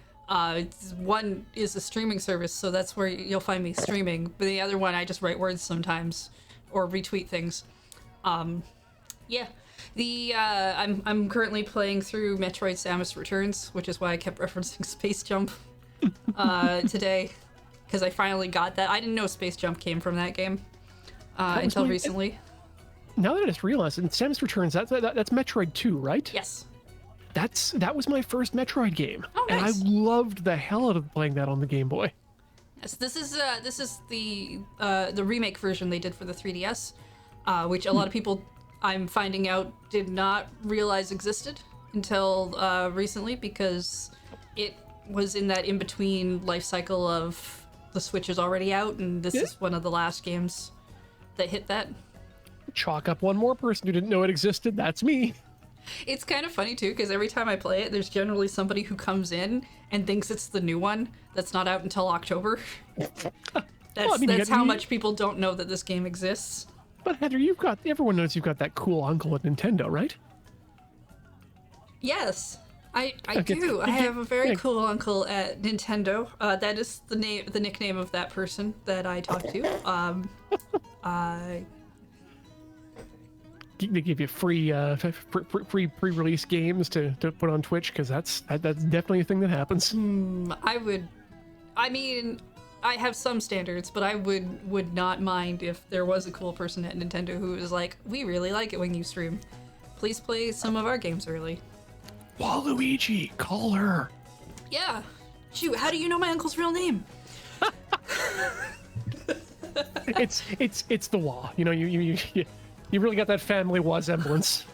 One is a streaming service, so that's where you'll find me streaming. But the other one, I just write words sometimes or retweet things. Yeah. I'm currently playing through Metroid: Samus Returns, which is why I kept referencing Space Jump today, because I finally got that. I didn't know Space Jump came from that game until recently. Now that I just realized, in Samus Returns, that's Metroid 2, right? Yes. That was my first Metroid game, Oh, nice. and I loved the hell out of playing that on the Game Boy. Yes, this is the remake version they did for the 3DS, which a lot of people, I'm finding out, did not realize existed until recently, because it was in that in-between life cycle of the Switch is already out, and this is one of the last games that hit that. Chalk up one more person who didn't know it existed. That's me. It's kind of funny too, because every time I play it, there's generally somebody who comes in and thinks it's the new one that's not out until October. That's Well, I mean, you that's got- how you- much people don't know that this game exists. But Heather, everyone knows you've got that cool uncle at Nintendo, right? Yes, I Okay. do. I have a very Yeah. cool uncle at Nintendo. That is the nickname of that person that I talk to. They give you free pre-release games to put on Twitch because that's definitely a thing that happens. I mean, I have some standards, but I would not mind if there was a cool person at Nintendo who was like, we really like it when you stream. Please play some of our games early. Waluigi, call her. Yeah. Shoot, how do you know my uncle's real name? It's the Wah. You know, you really got that family resemblance.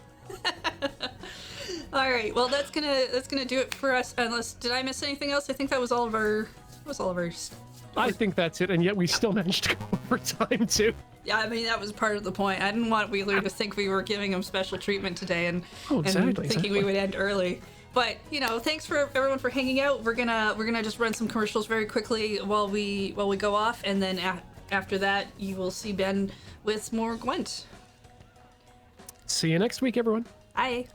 All right. Well, that's gonna do it for us. Unless did I miss anything else? I think that was all of our. I think that's it, and yet we still managed to go over time too. Yeah, I mean that was part of the point. I didn't want Wheeler to think we were giving him special treatment today and thinking we would end early. But you know, thanks for everyone for hanging out. We're gonna just run some commercials very quickly while we go off, and then after that you will see Ben with more Gwent. See you next week, everyone. Bye.